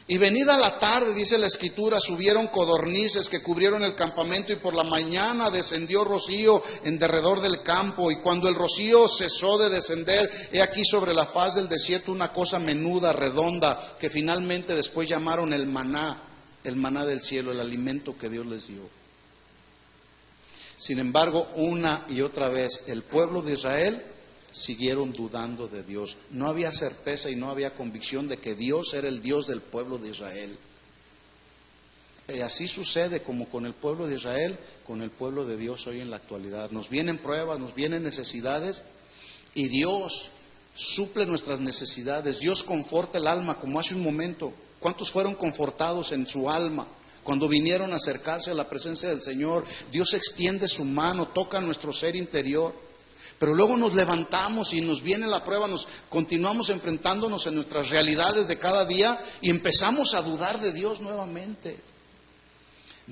Y venida la tarde, dice la Escritura, subieron codornices que cubrieron el campamento y por la mañana descendió rocío en derredor del campo. Y cuando el rocío cesó de descender, he aquí sobre la faz del desierto una cosa menuda, redonda, que finalmente después llamaron el maná del cielo, el alimento que Dios les dio. Sin embargo, una y otra vez el pueblo de Israel siguieron dudando de Dios. No había certeza y no había convicción de que Dios era el Dios del pueblo de Israel. Y así sucede como con el pueblo de Israel, con el pueblo de Dios hoy en la actualidad. Nos vienen pruebas, nos vienen necesidades y Dios suple nuestras necesidades. Dios conforta el alma, como hace un momento. ¿Cuántos fueron confortados en su alma cuando vinieron a acercarse a la presencia del Señor? Dios extiende su mano, toca nuestro ser interior. Pero luego nos levantamos y nos viene la prueba, nos continuamos enfrentándonos en nuestras realidades de cada día y empezamos a dudar de Dios nuevamente.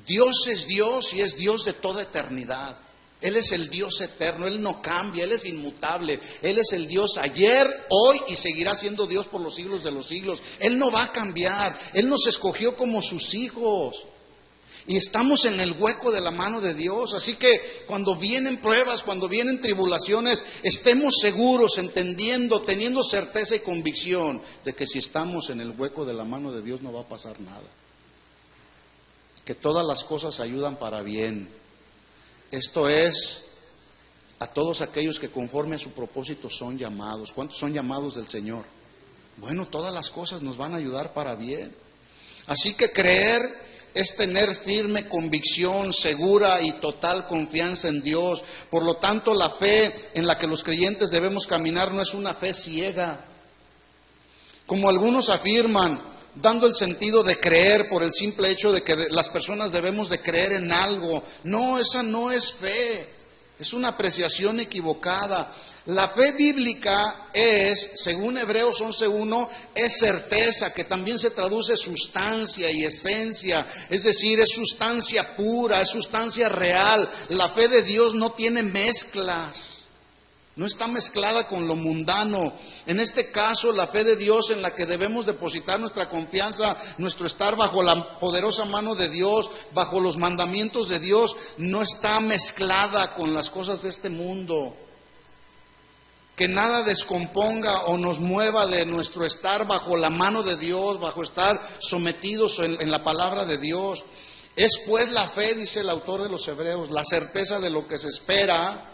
Dios es Dios y es Dios de toda eternidad. Él es el Dios eterno, Él no cambia, Él es inmutable. Él es el Dios ayer, hoy y seguirá siendo Dios por los siglos de los siglos. Él no va a cambiar, Él nos escogió como sus hijos. Y estamos en el hueco de la mano de Dios. Así que cuando vienen pruebas, cuando vienen tribulaciones, estemos seguros, entendiendo, teniendo certeza y convicción de que si estamos en el hueco de la mano de Dios no va a pasar nada. Que todas las cosas ayudan para bien. Esto es a todos aquellos que conforme a su propósito son llamados. ¿Cuántos son llamados del Señor? Bueno, todas las cosas nos van a ayudar para bien. Así que creer es tener firme convicción, segura y total confianza en Dios. Por lo tanto, la fe en la que los creyentes debemos caminar no es una fe ciega, como algunos afirman, dando el sentido de creer por el simple hecho de que las personas debemos de creer en algo. No, esa no es fe, es una apreciación equivocada. La fe bíblica es, según Hebreos 11:1, es certeza, que también se traduce sustancia y esencia, es decir, es sustancia pura, es sustancia real. La fe de Dios no tiene mezclas, no está mezclada con lo mundano. En este caso, la fe de Dios en la que debemos depositar nuestra confianza, nuestro estar bajo la poderosa mano de Dios, bajo los mandamientos de Dios, no está mezclada con las cosas de este mundo. Que nada descomponga o nos mueva de nuestro estar bajo la mano de Dios, bajo estar sometidos en la palabra de Dios. Es pues la fe, dice el autor de los Hebreos, la certeza de lo que se espera,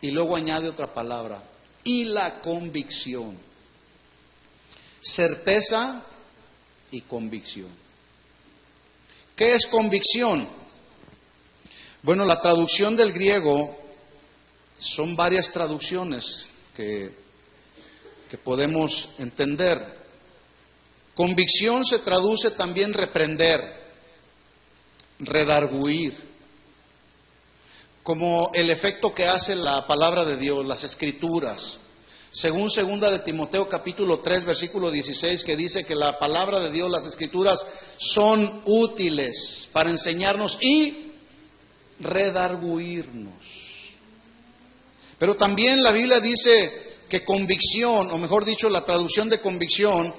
y luego añade otra palabra, y la convicción. Certeza y convicción. ¿Qué es convicción? Bueno, la traducción del griego, son varias traducciones que podemos entender. Convicción se traduce también reprender, redarguir, como el efecto que hace la palabra de Dios, las Escrituras. Según 2 de Timoteo capítulo 3 versículo 16, que dice que la palabra de Dios, las Escrituras, son útiles para enseñarnos y redarguirnos. Pero también la Biblia dice que convicción, o mejor dicho, la traducción de convicción,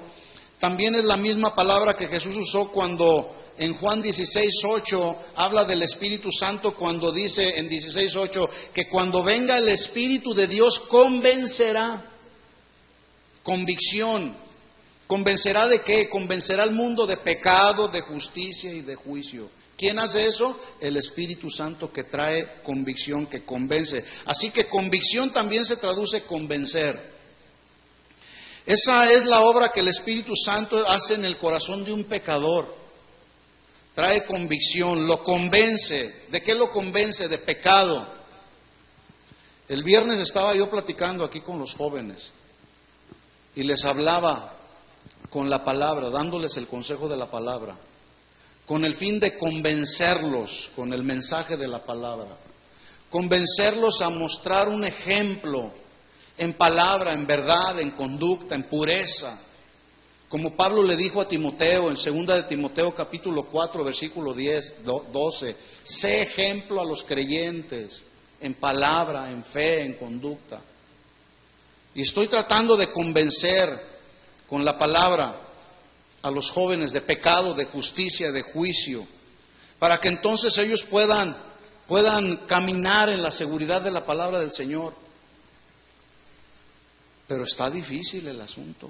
también es la misma palabra que Jesús usó cuando en Juan 16:8 habla del Espíritu Santo, cuando dice en 16:8 que cuando venga el Espíritu de Dios convencerá. Convicción. ¿Convencerá de qué? Convencerá al mundo de pecado, de justicia y de juicio. ¿Quién hace eso? El Espíritu Santo, que trae convicción, que convence. Así que convicción también se traduce convencer. Esa es la obra que el Espíritu Santo hace en el corazón de un pecador. Trae convicción, lo convence. ¿De qué lo convence? De pecado. El viernes estaba yo platicando aquí con los jóvenes y les hablaba con la palabra, dándoles el consejo de la palabra, con el fin de convencerlos con el mensaje de la palabra, convencerlos a mostrar un ejemplo en palabra, en verdad, en conducta, en pureza. Como Pablo le dijo a Timoteo en 2 de Timoteo capítulo 4 versículo 12, sé ejemplo a los creyentes en palabra, en fe, en conducta. Y estoy tratando de convencer con la palabra a los jóvenes de pecado, de justicia, de juicio, para que entonces ellos puedan caminar en la seguridad de la palabra del Señor. Pero está difícil el asunto.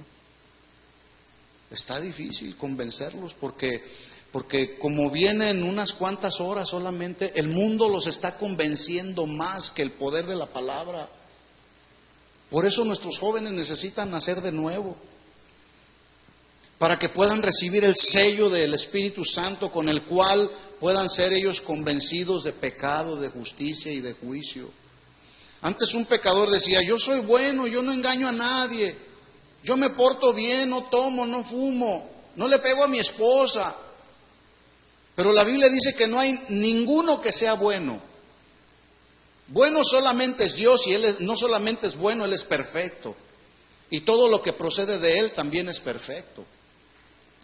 Está difícil convencerlos porque como vienen unas cuantas horas solamente, el mundo los está convenciendo más que el poder de la palabra. Por eso nuestros jóvenes necesitan nacer de nuevo, para que puedan recibir el sello del Espíritu Santo con el cual puedan ser ellos convencidos de pecado, de justicia y de juicio. Antes un pecador decía, yo soy bueno, yo no engaño a nadie, yo me porto bien, no tomo, no fumo, no le pego a mi esposa. Pero la Biblia dice que no hay ninguno que sea bueno. Bueno solamente es Dios, y Él no solamente es bueno, Él es perfecto. Y todo lo que procede de Él también es perfecto.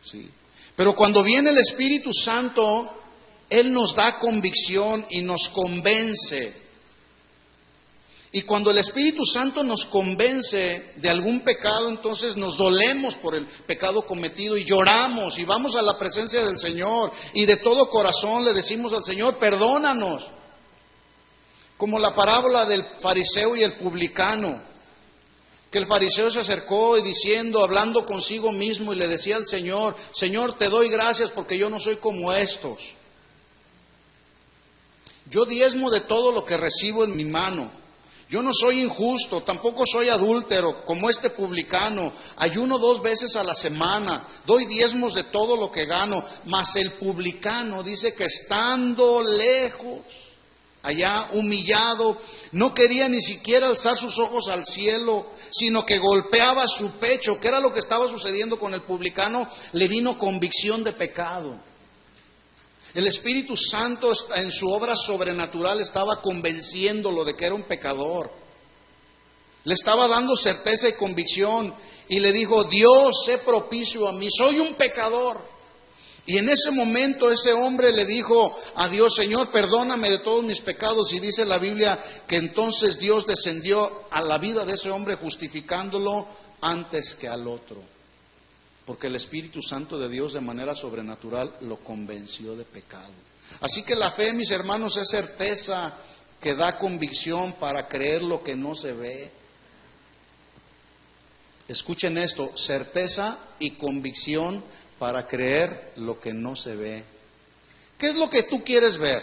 Sí. Pero cuando viene el Espíritu Santo, Él nos da convicción y nos convence. Y cuando el Espíritu Santo nos convence de algún pecado, entonces nos dolemos por el pecado cometido y lloramos y vamos a la presencia del Señor y de todo corazón le decimos al Señor, perdónanos. Como la parábola del fariseo y el publicano, que el fariseo se acercó y diciendo, hablando consigo mismo, y le decía al Señor, Señor, te doy gracias porque yo no soy como estos. Yo diezmo de todo lo que recibo en mi mano. Yo no soy injusto, tampoco soy adúltero como este publicano. Ayuno 2 veces a la semana, doy diezmos de todo lo que gano. Mas el publicano dice que estando lejos, allá humillado, no quería ni siquiera alzar sus ojos al cielo, sino que golpeaba su pecho. ¿Qué era lo que estaba sucediendo con el publicano? Le vino convicción de pecado. El Espíritu Santo en su obra sobrenatural estaba convenciéndolo de que era un pecador. Le estaba dando certeza y convicción y le dijo, Dios, sé propicio a mí, soy un pecador. Y en ese momento ese hombre le dijo a Dios, Señor, perdóname de todos mis pecados. Y dice la Biblia que entonces Dios descendió a la vida de ese hombre justificándolo antes que al otro. Porque el Espíritu Santo de Dios de manera sobrenatural lo convenció de pecado. Así que la fe, mis hermanos, es certeza que da convicción para creer lo que no se ve. Escuchen esto, certeza y convicción para creer lo que no se ve. ¿Qué es lo que tú quieres ver?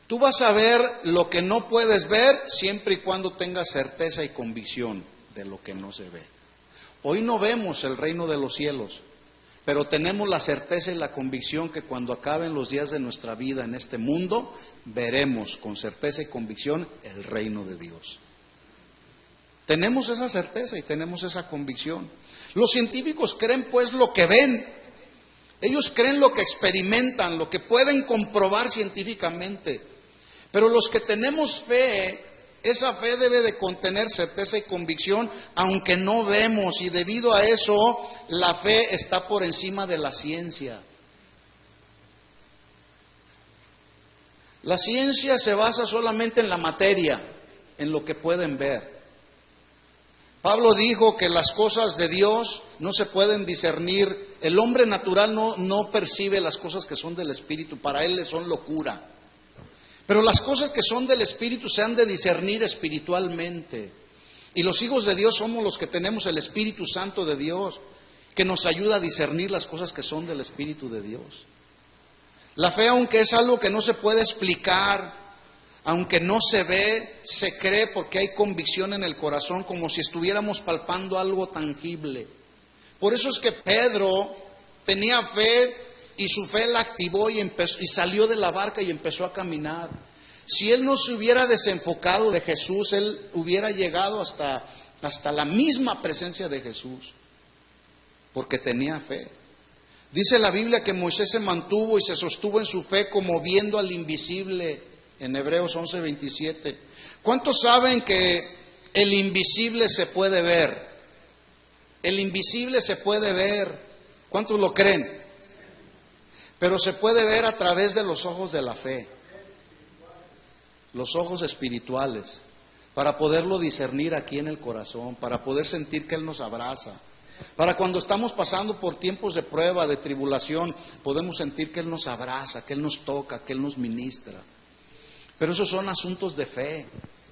Tú vas a ver lo que no puedes ver siempre y cuando tengas certeza y convicción de lo que no se ve. Hoy no vemos el reino de los cielos, pero tenemos la certeza y la convicción que cuando acaben los días de nuestra vida en este mundo, veremos con certeza y convicción el reino de Dios. Tenemos esa certeza y tenemos esa convicción. Los científicos creen pues lo que ven. Ellos creen lo que experimentan, lo que pueden comprobar científicamente. Pero los que tenemos fe, esa fe debe de contener certeza y convicción, aunque no vemos, y debido a eso, la fe está por encima de la ciencia. La ciencia se basa solamente en la materia, en lo que pueden ver. Pablo dijo que las cosas de Dios no se pueden discernir. El hombre natural no percibe las cosas que son del Espíritu, para él le son locura. Pero las cosas que son del Espíritu se han de discernir espiritualmente. Y los hijos de Dios somos los que tenemos el Espíritu Santo de Dios, que nos ayuda a discernir las cosas que son del Espíritu de Dios. La fe, aunque es algo que no se puede explicar, aunque no se ve, se cree porque hay convicción en el corazón, como si estuviéramos palpando algo tangible. Por eso es que Pedro tenía fe, y su fe la activó y salió de la barca y empezó a caminar. Si él no se hubiera desenfocado de Jesús, él hubiera llegado hasta hasta la misma presencia de Jesús, porque tenía fe. Dice la Biblia que Moisés se mantuvo y se sostuvo en su fe como viendo al invisible, en Hebreos 11:27. ¿Cuántos saben que el invisible se puede ver? El invisible se puede ver. ¿Cuántos lo creen? Pero se puede ver a través de los ojos de la fe, los ojos espirituales, para poderlo discernir aquí en el corazón, para poder sentir que Él nos abraza. Para cuando estamos pasando por tiempos de prueba, de tribulación, podemos sentir que Él nos abraza, que Él nos toca, que Él nos ministra. Pero esos son asuntos de fe,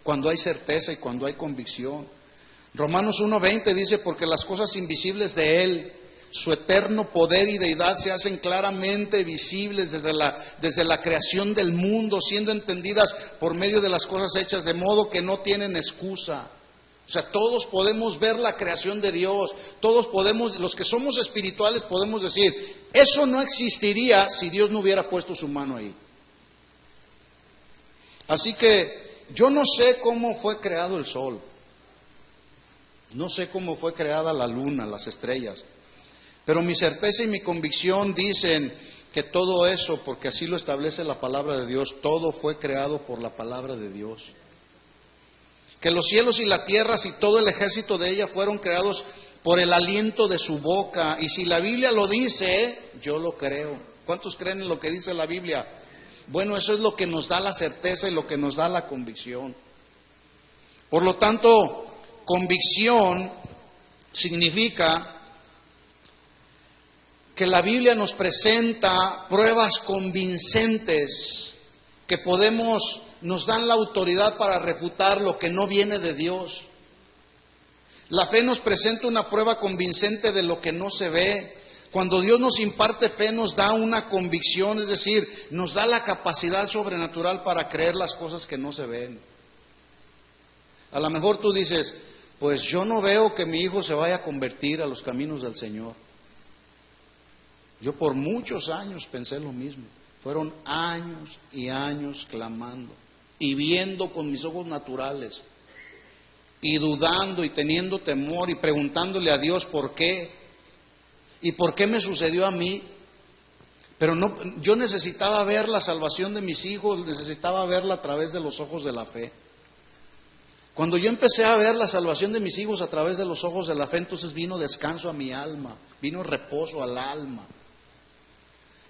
cuando hay certeza y cuando hay convicción. Romanos 1:20 dice, porque las cosas invisibles de Él, su eterno poder y deidad se hacen claramente visibles desde la creación del mundo, siendo entendidas por medio de las cosas hechas, de modo que no tienen excusa. O sea, todos podemos ver la creación de Dios, todos podemos, los que somos espirituales podemos decir, eso no existiría si Dios no hubiera puesto su mano ahí. Así que yo no sé cómo fue creado el sol, no sé cómo fue creada la luna, las estrellas, pero mi certeza y mi convicción dicen que todo eso, porque así lo establece la palabra de Dios, todo fue creado por la palabra de Dios. Que los cielos y la tierra y todo el ejército de ella fueron creados por el aliento de su boca. Y si la Biblia lo dice, yo lo creo. ¿Cuántos creen en lo que dice la Biblia? Bueno, eso es lo que nos da la certeza y lo que nos da la convicción. Por lo tanto, convicción significa que la Biblia nos presenta pruebas convincentes que nos dan la autoridad para refutar lo que no viene de Dios. La fe nos presenta una prueba convincente de lo que no se ve. Cuando Dios nos imparte fe, nos da una convicción, es decir, nos da la capacidad sobrenatural para creer las cosas que no se ven. A lo mejor tú dices, pues yo no veo que mi hijo se vaya a convertir a los caminos del Señor. Yo por muchos años pensé lo mismo. Fueron años y años clamando y viendo con mis ojos naturales y dudando y teniendo temor y preguntándole a Dios por qué y por qué me sucedió a mí. Pero no, yo necesitaba ver la salvación de mis hijos, necesitaba verla a través de los ojos de la fe. Cuando yo empecé a ver la salvación de mis hijos a través de los ojos de la fe, entonces vino descanso a mi alma, vino reposo al alma.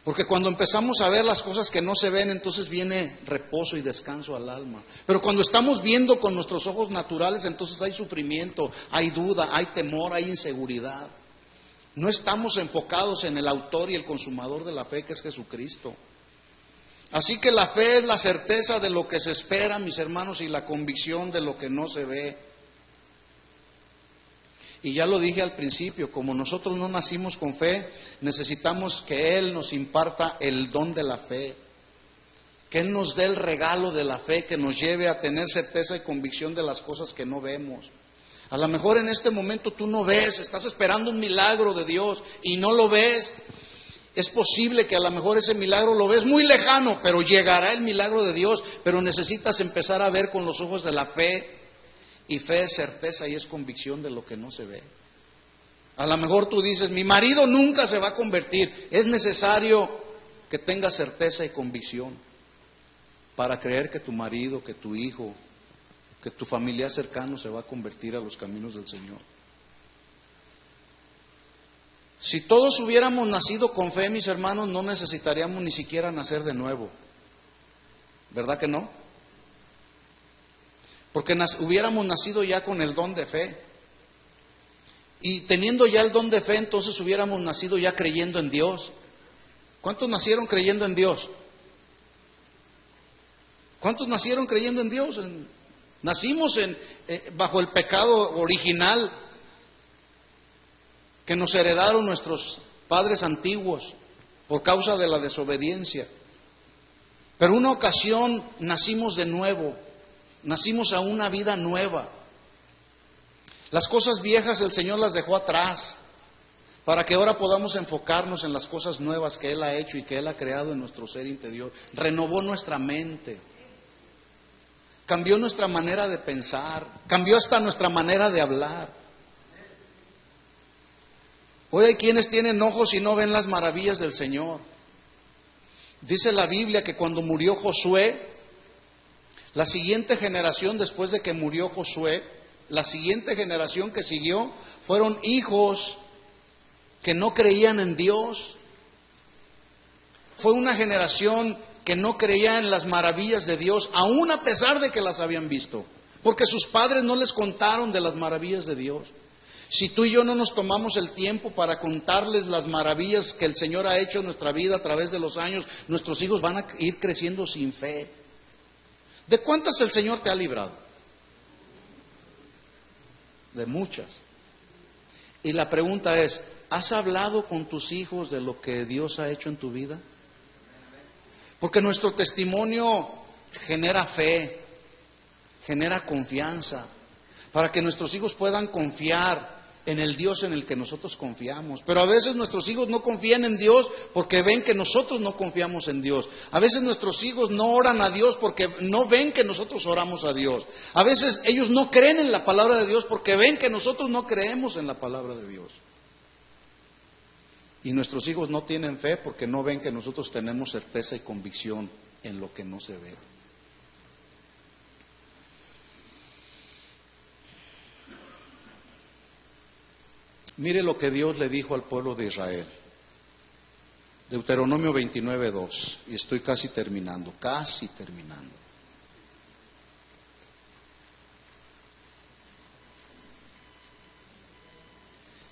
Porque cuando empezamos a ver las cosas que no se ven, entonces viene reposo y descanso al alma. Pero cuando estamos viendo con nuestros ojos naturales, entonces hay sufrimiento, hay duda, hay temor, hay inseguridad. No estamos enfocados en el autor y el consumador de la fe, que es Jesucristo. Así que la fe es la certeza de lo que se espera, mis hermanos, y la convicción de lo que no se ve. Y ya lo dije al principio, como nosotros no nacimos con fe, necesitamos que Él nos imparta el don de la fe, que Él nos dé el regalo de la fe, que nos lleve a tener certeza y convicción de las cosas que no vemos. A lo mejor en este momento tú no ves, estás esperando un milagro de Dios y no lo ves. Es posible que a lo mejor ese milagro lo ves muy lejano, pero llegará el milagro de Dios, pero necesitas empezar a ver con los ojos de la fe. Y fe es certeza y es convicción de lo que no se ve. A lo mejor tú dices, mi marido nunca se va a convertir. Es necesario que tengas certeza y convicción para creer que tu marido, que tu hijo, que tu familiar cercano se va a convertir a los caminos del Señor. Si todos hubiéramos nacido con fe, mis hermanos, no necesitaríamos ni siquiera nacer de nuevo. ¿Verdad que no? Porque hubiéramos nacido ya con el don de fe. Y teniendo ya el don de fe, entonces hubiéramos nacido ya creyendo en Dios. ¿Cuántos nacieron creyendo en Dios? ¿Cuántos nacieron creyendo en Dios? Nacimos bajo el pecado original que nos heredaron nuestros padres antiguos por causa de la desobediencia. Pero una ocasión nacimos de nuevo. Nacimos a una vida nueva. Las cosas viejas el Señor las dejó atrás para que ahora podamos enfocarnos en las cosas nuevas que Él ha hecho y que Él ha creado en nuestro ser interior. Renovó nuestra mente. cambió nuestra manera de pensar, cambió hasta nuestra manera de hablar. Hoy hay quienes tienen ojos y no ven las maravillas del Señor. Dice la Biblia que cuando murió Josué, la siguiente generación después de que murió Josué, la siguiente generación que siguió fueron hijos que no creían en Dios. Fue una generación que no creía en las maravillas de Dios, aún a pesar de que las habían visto, porque sus padres no les contaron de las maravillas de Dios. Si tú y yo no nos tomamos el tiempo para contarles las maravillas que el Señor ha hecho en nuestra vida a través de los años, nuestros hijos van a ir creciendo sin fe. ¿De cuántas el Señor te ha librado? De muchas. Y la pregunta es, ¿has hablado con tus hijos de lo que Dios ha hecho en tu vida? Porque nuestro testimonio genera fe, genera confianza, para que nuestros hijos puedan confiar en el Dios en el que nosotros confiamos. Pero a veces nuestros hijos no confían en Dios porque ven que nosotros no confiamos en Dios. A veces nuestros hijos no oran a Dios porque no ven que nosotros oramos a Dios. A veces ellos no creen en la palabra de Dios porque ven que nosotros no creemos en la palabra de Dios. Y nuestros hijos no tienen fe porque no ven que nosotros tenemos certeza y convicción en lo que no se ve. Mire lo que Dios le dijo al pueblo de Israel. Deuteronomio 29:2. Y estoy casi terminando.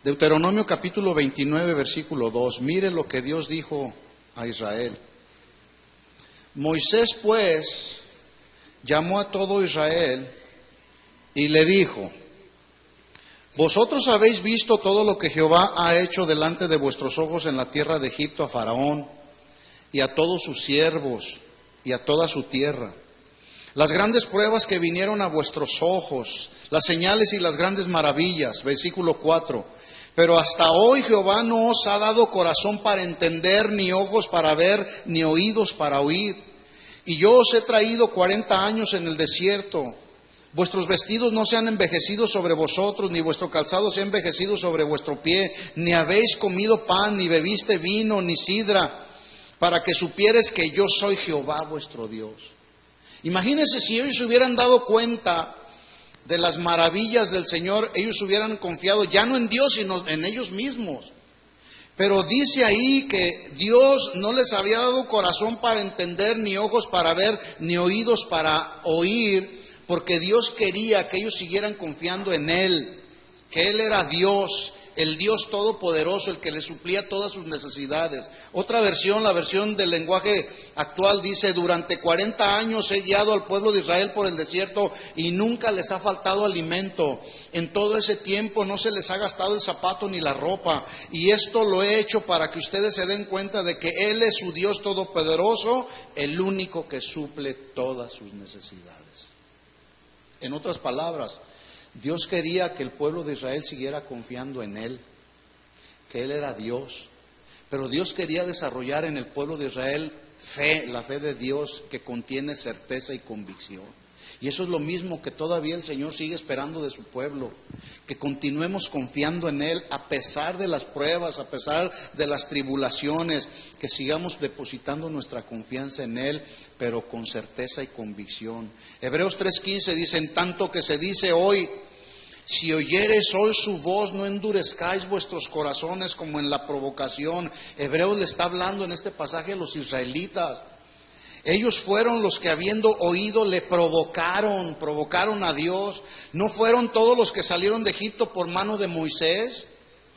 Deuteronomio capítulo 29, versículo 2. Mire lo que Dios dijo a Israel. Moisés pues llamó a todo Israel y le dijo: vosotros habéis visto todo lo que Jehová ha hecho delante de vuestros ojos en la tierra de Egipto a Faraón y a todos sus siervos y a toda su tierra. Las grandes pruebas que vinieron a vuestros ojos, las señales y las grandes maravillas. Versículo 4. Pero hasta hoy Jehová no os ha dado corazón para entender, ni ojos para ver, ni oídos para oír. Y yo os he traído 40 años en el desierto. Vuestros vestidos no se han envejecido sobre vosotros, ni vuestro calzado se ha envejecido sobre vuestro pie, ni habéis comido pan, ni bebiste vino, ni sidra, para que supieres que yo soy Jehová vuestro Dios. Imagínense si ellos se hubieran dado cuenta de las maravillas del Señor, ellos hubieran confiado ya no en Dios, sino en ellos mismos. Pero dice ahí que Dios no les había dado corazón para entender, ni ojos para ver, ni oídos para oír, porque Dios quería que ellos siguieran confiando en Él, que Él era Dios, el Dios todopoderoso, el que les suplía todas sus necesidades. Otra versión, la versión del lenguaje actual, dice: durante 40 años he guiado al pueblo de Israel por el desierto y nunca les ha faltado alimento. En todo ese tiempo no se les ha gastado el zapato ni la ropa. Y esto lo he hecho para que ustedes se den cuenta de que Él es su Dios todopoderoso, el único que suple todas sus necesidades. En otras palabras, Dios quería que el pueblo de Israel siguiera confiando en Él, que Él era Dios. Pero Dios quería desarrollar en el pueblo de Israel fe, la fe de Dios que contiene certeza y convicción. Y eso es lo mismo que todavía el Señor sigue esperando de su pueblo, que continuemos confiando en Él a pesar de las pruebas, a pesar de las tribulaciones, que sigamos depositando nuestra confianza en Él, pero con certeza y convicción. Hebreos 3:15 dice: en tanto que se dice hoy, si oyereis hoy su voz, no endurezcáis vuestros corazones como en la provocación. Hebreos le está hablando en este pasaje a los israelitas. Ellos fueron los que, habiendo oído, le provocaron a Dios. ¿No fueron todos los que salieron de Egipto por mano de Moisés?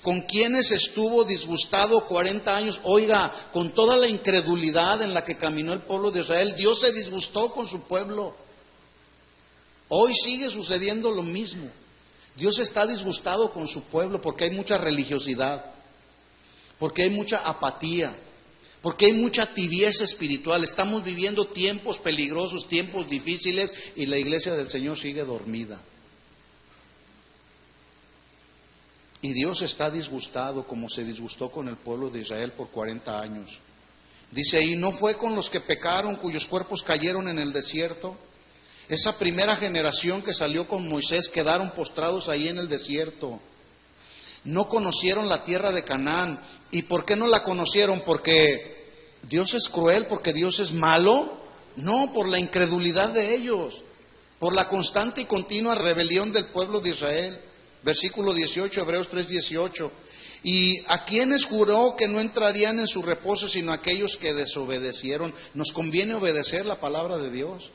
¿Con quienes estuvo disgustado 40 años? Oiga, con toda la incredulidad en la que caminó el pueblo de Israel, Dios se disgustó con su pueblo. Hoy sigue sucediendo lo mismo. Dios está disgustado con su pueblo porque hay mucha religiosidad, porque hay mucha apatía, porque hay mucha tibieza espiritual. Estamos viviendo tiempos peligrosos, tiempos difíciles, y la iglesia del Señor sigue dormida. Y Dios está disgustado como se disgustó con el pueblo de Israel por 40 años. Dice ahí: ¿no fue con los que pecaron, cuyos cuerpos cayeron en el desierto? Esa primera generación que salió con Moisés quedaron postrados ahí en el desierto. No conocieron la tierra de Canaán. ¿Y por qué no la conocieron? ¿Porque Dios es cruel? ¿Porque Dios es malo? No, por la incredulidad de ellos, por la constante y continua rebelión del pueblo de Israel. Versículo 18, Hebreos 3:18. ¿Y a quienes juró que no entrarían en su reposo sino aquellos que desobedecieron? Nos conviene obedecer la palabra de Dios.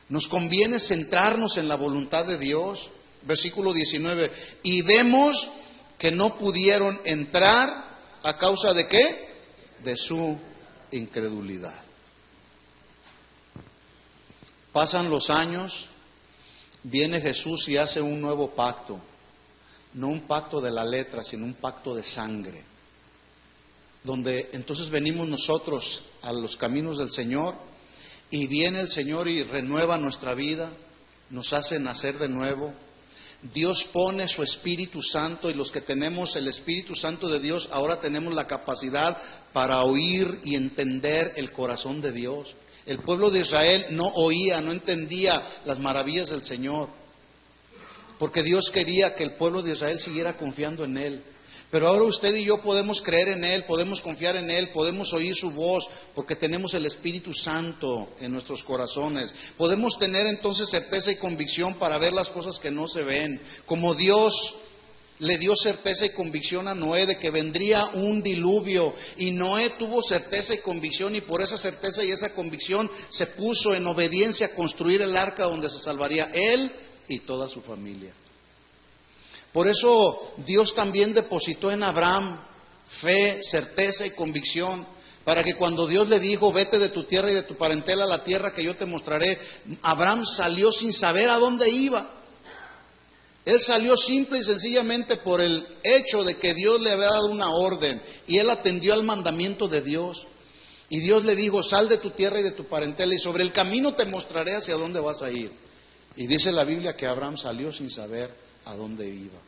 Nos conviene centrarnos en la voluntad de Dios. Versículo 19. Y vemos que no pudieron entrar a causa de ¿qué? De su incredulidad. Pasan los años, viene Jesús y hace un nuevo pacto. No un pacto de la letra, sino un pacto de sangre. Donde entonces venimos nosotros a los caminos del Señor y viene el Señor y renueva nuestra vida, nos hace nacer de nuevo. Dios pone su Espíritu Santo y los que tenemos el Espíritu Santo de Dios ahora tenemos la capacidad para oír y entender el corazón de Dios. El pueblo de Israel no oía, no entendía las maravillas del Señor, porque Dios quería que el pueblo de Israel siguiera confiando en Él. Pero ahora usted y yo podemos creer en Él, podemos confiar en Él, podemos oír su voz, porque tenemos el Espíritu Santo en nuestros corazones. Podemos tener entonces certeza y convicción para ver las cosas que no se ven. Como Dios le dio certeza y convicción a Noé de que vendría un diluvio, y Noé tuvo certeza y convicción, y por esa certeza y esa convicción se puso en obediencia a construir el arca donde se salvaría él y toda su familia. Por eso Dios también depositó en Abraham fe, certeza y convicción, para que cuando Dios le dijo, vete de tu tierra y de tu parentela a la tierra que yo te mostraré, Abraham salió sin saber a dónde iba. Él salió simple y sencillamente por el hecho de que Dios le había dado una orden, y él atendió al mandamiento de Dios. Y Dios le dijo, sal de tu tierra y de tu parentela, y sobre el camino te mostraré hacia dónde vas a ir. Y dice la Biblia que Abraham salió sin saber a dónde iba.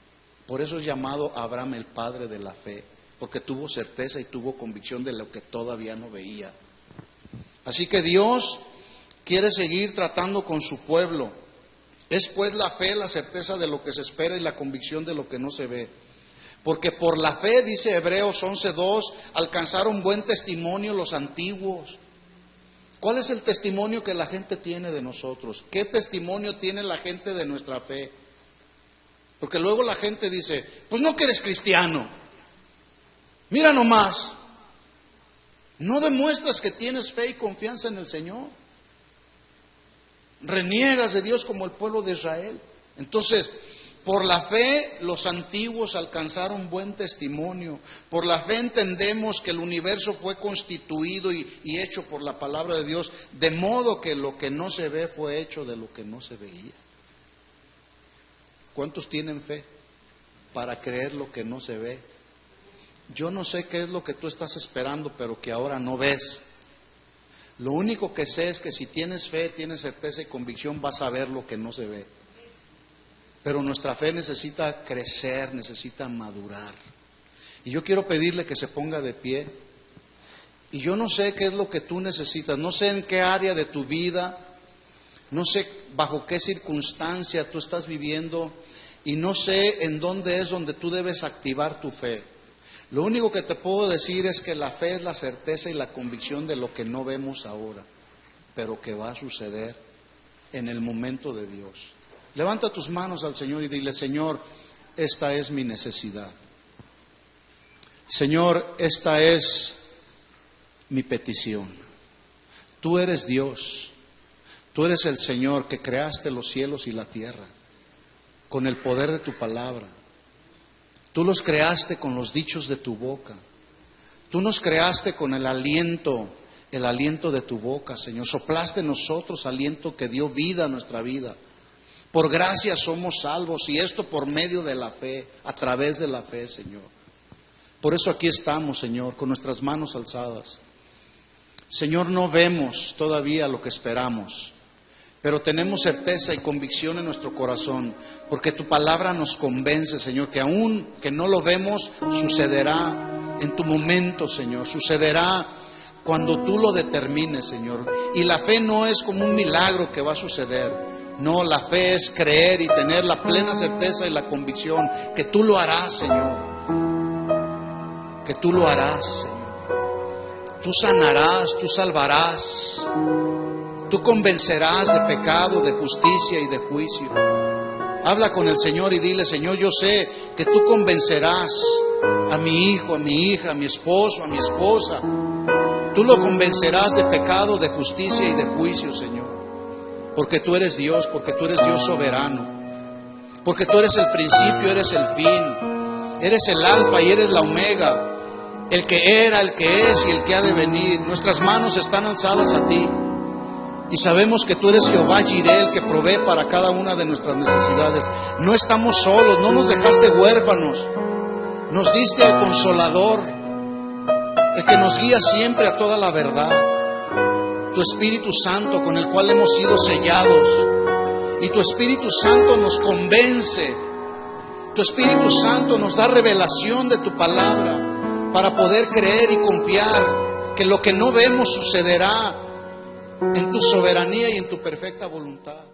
Por eso es llamado Abraham el padre de la fe, porque tuvo certeza y tuvo convicción de lo que todavía no veía. Así que Dios quiere seguir tratando con su pueblo. Es pues la fe, la certeza de lo que se espera y la convicción de lo que no se ve. Porque por la fe, dice Hebreos 11:2, alcanzaron buen testimonio los antiguos. ¿Cuál es el testimonio que la gente tiene de nosotros? ¿Qué testimonio tiene la gente de nuestra fe? Porque luego la gente dice, pues no que eres cristiano. Mira nomás, no demuestras que tienes fe y confianza en el Señor. Reniegas de Dios como el pueblo de Israel. Entonces, por la fe los antiguos alcanzaron buen testimonio. Por la fe entendemos que el universo fue constituido y hecho por la palabra de Dios, de modo que lo que no se ve fue hecho de lo que no se veía. ¿Cuántos tienen fe para creer lo que no se ve? Yo no sé qué es lo que tú estás esperando, pero que ahora no ves. Lo único que sé es que si tienes fe, tienes certeza y convicción, vas a ver lo que no se ve. Pero nuestra fe necesita crecer, necesita madurar. Y yo quiero pedirle que se ponga de pie. Y yo no sé qué es lo que tú necesitas, no sé en qué área de tu vida, no sé bajo qué circunstancia tú estás viviendo, y no sé en dónde es donde tú debes activar tu fe. Lo único que te puedo decir es que la fe es la certeza y la convicción de lo que no vemos ahora, pero que va a suceder en el momento de Dios. Levanta tus manos al Señor y dile, Señor, esta es mi necesidad. Señor, esta es mi petición. Tú eres Dios. Tú eres el Señor que creaste los cielos y la tierra con el poder de tu palabra. Tú los creaste con los dichos de tu boca. Tú nos creaste con el aliento de tu boca, Señor. Soplaste en nosotros aliento que dio vida a nuestra vida. Por gracia somos salvos, y esto por medio de la fe, a través de la fe, Señor. Por eso aquí estamos, Señor, con nuestras manos alzadas. Señor, no vemos todavía lo que esperamos, pero tenemos certeza y convicción en nuestro corazón, porque tu palabra nos convence, Señor, que aún que no lo vemos, sucederá en tu momento, Señor. Sucederá cuando tú lo determines, Señor. Y la fe no es como un milagro que va a suceder. No, la fe es creer y tener la plena certeza y la convicción que tú lo harás, Señor. Que tú lo harás, Señor. Tú sanarás, tú salvarás. Tú convencerás de pecado, de justicia y de juicio. Habla con el Señor y dile: Señor, yo sé que tú convencerás a mi hijo, a mi hija, a mi esposo, a mi esposa. Tú lo convencerás de pecado, de justicia y de juicio, Señor. Porque tú eres Dios, porque tú eres Dios soberano. Porque tú eres el principio, eres el fin. Eres el alfa y eres la omega. El que era, el que es y el que ha de venir. Nuestras manos están alzadas a ti. Y sabemos que tú eres Jehová Jireh, el que provee para cada una de nuestras necesidades. No estamos solos, no nos dejaste huérfanos. Nos diste al Consolador, el que nos guía siempre a toda la verdad. Tu Espíritu Santo, con el cual hemos sido sellados. Y tu Espíritu Santo nos convence. Tu Espíritu Santo nos da revelación de tu palabra para poder creer y confiar que lo que no vemos sucederá en tu soberanía y en tu perfecta voluntad.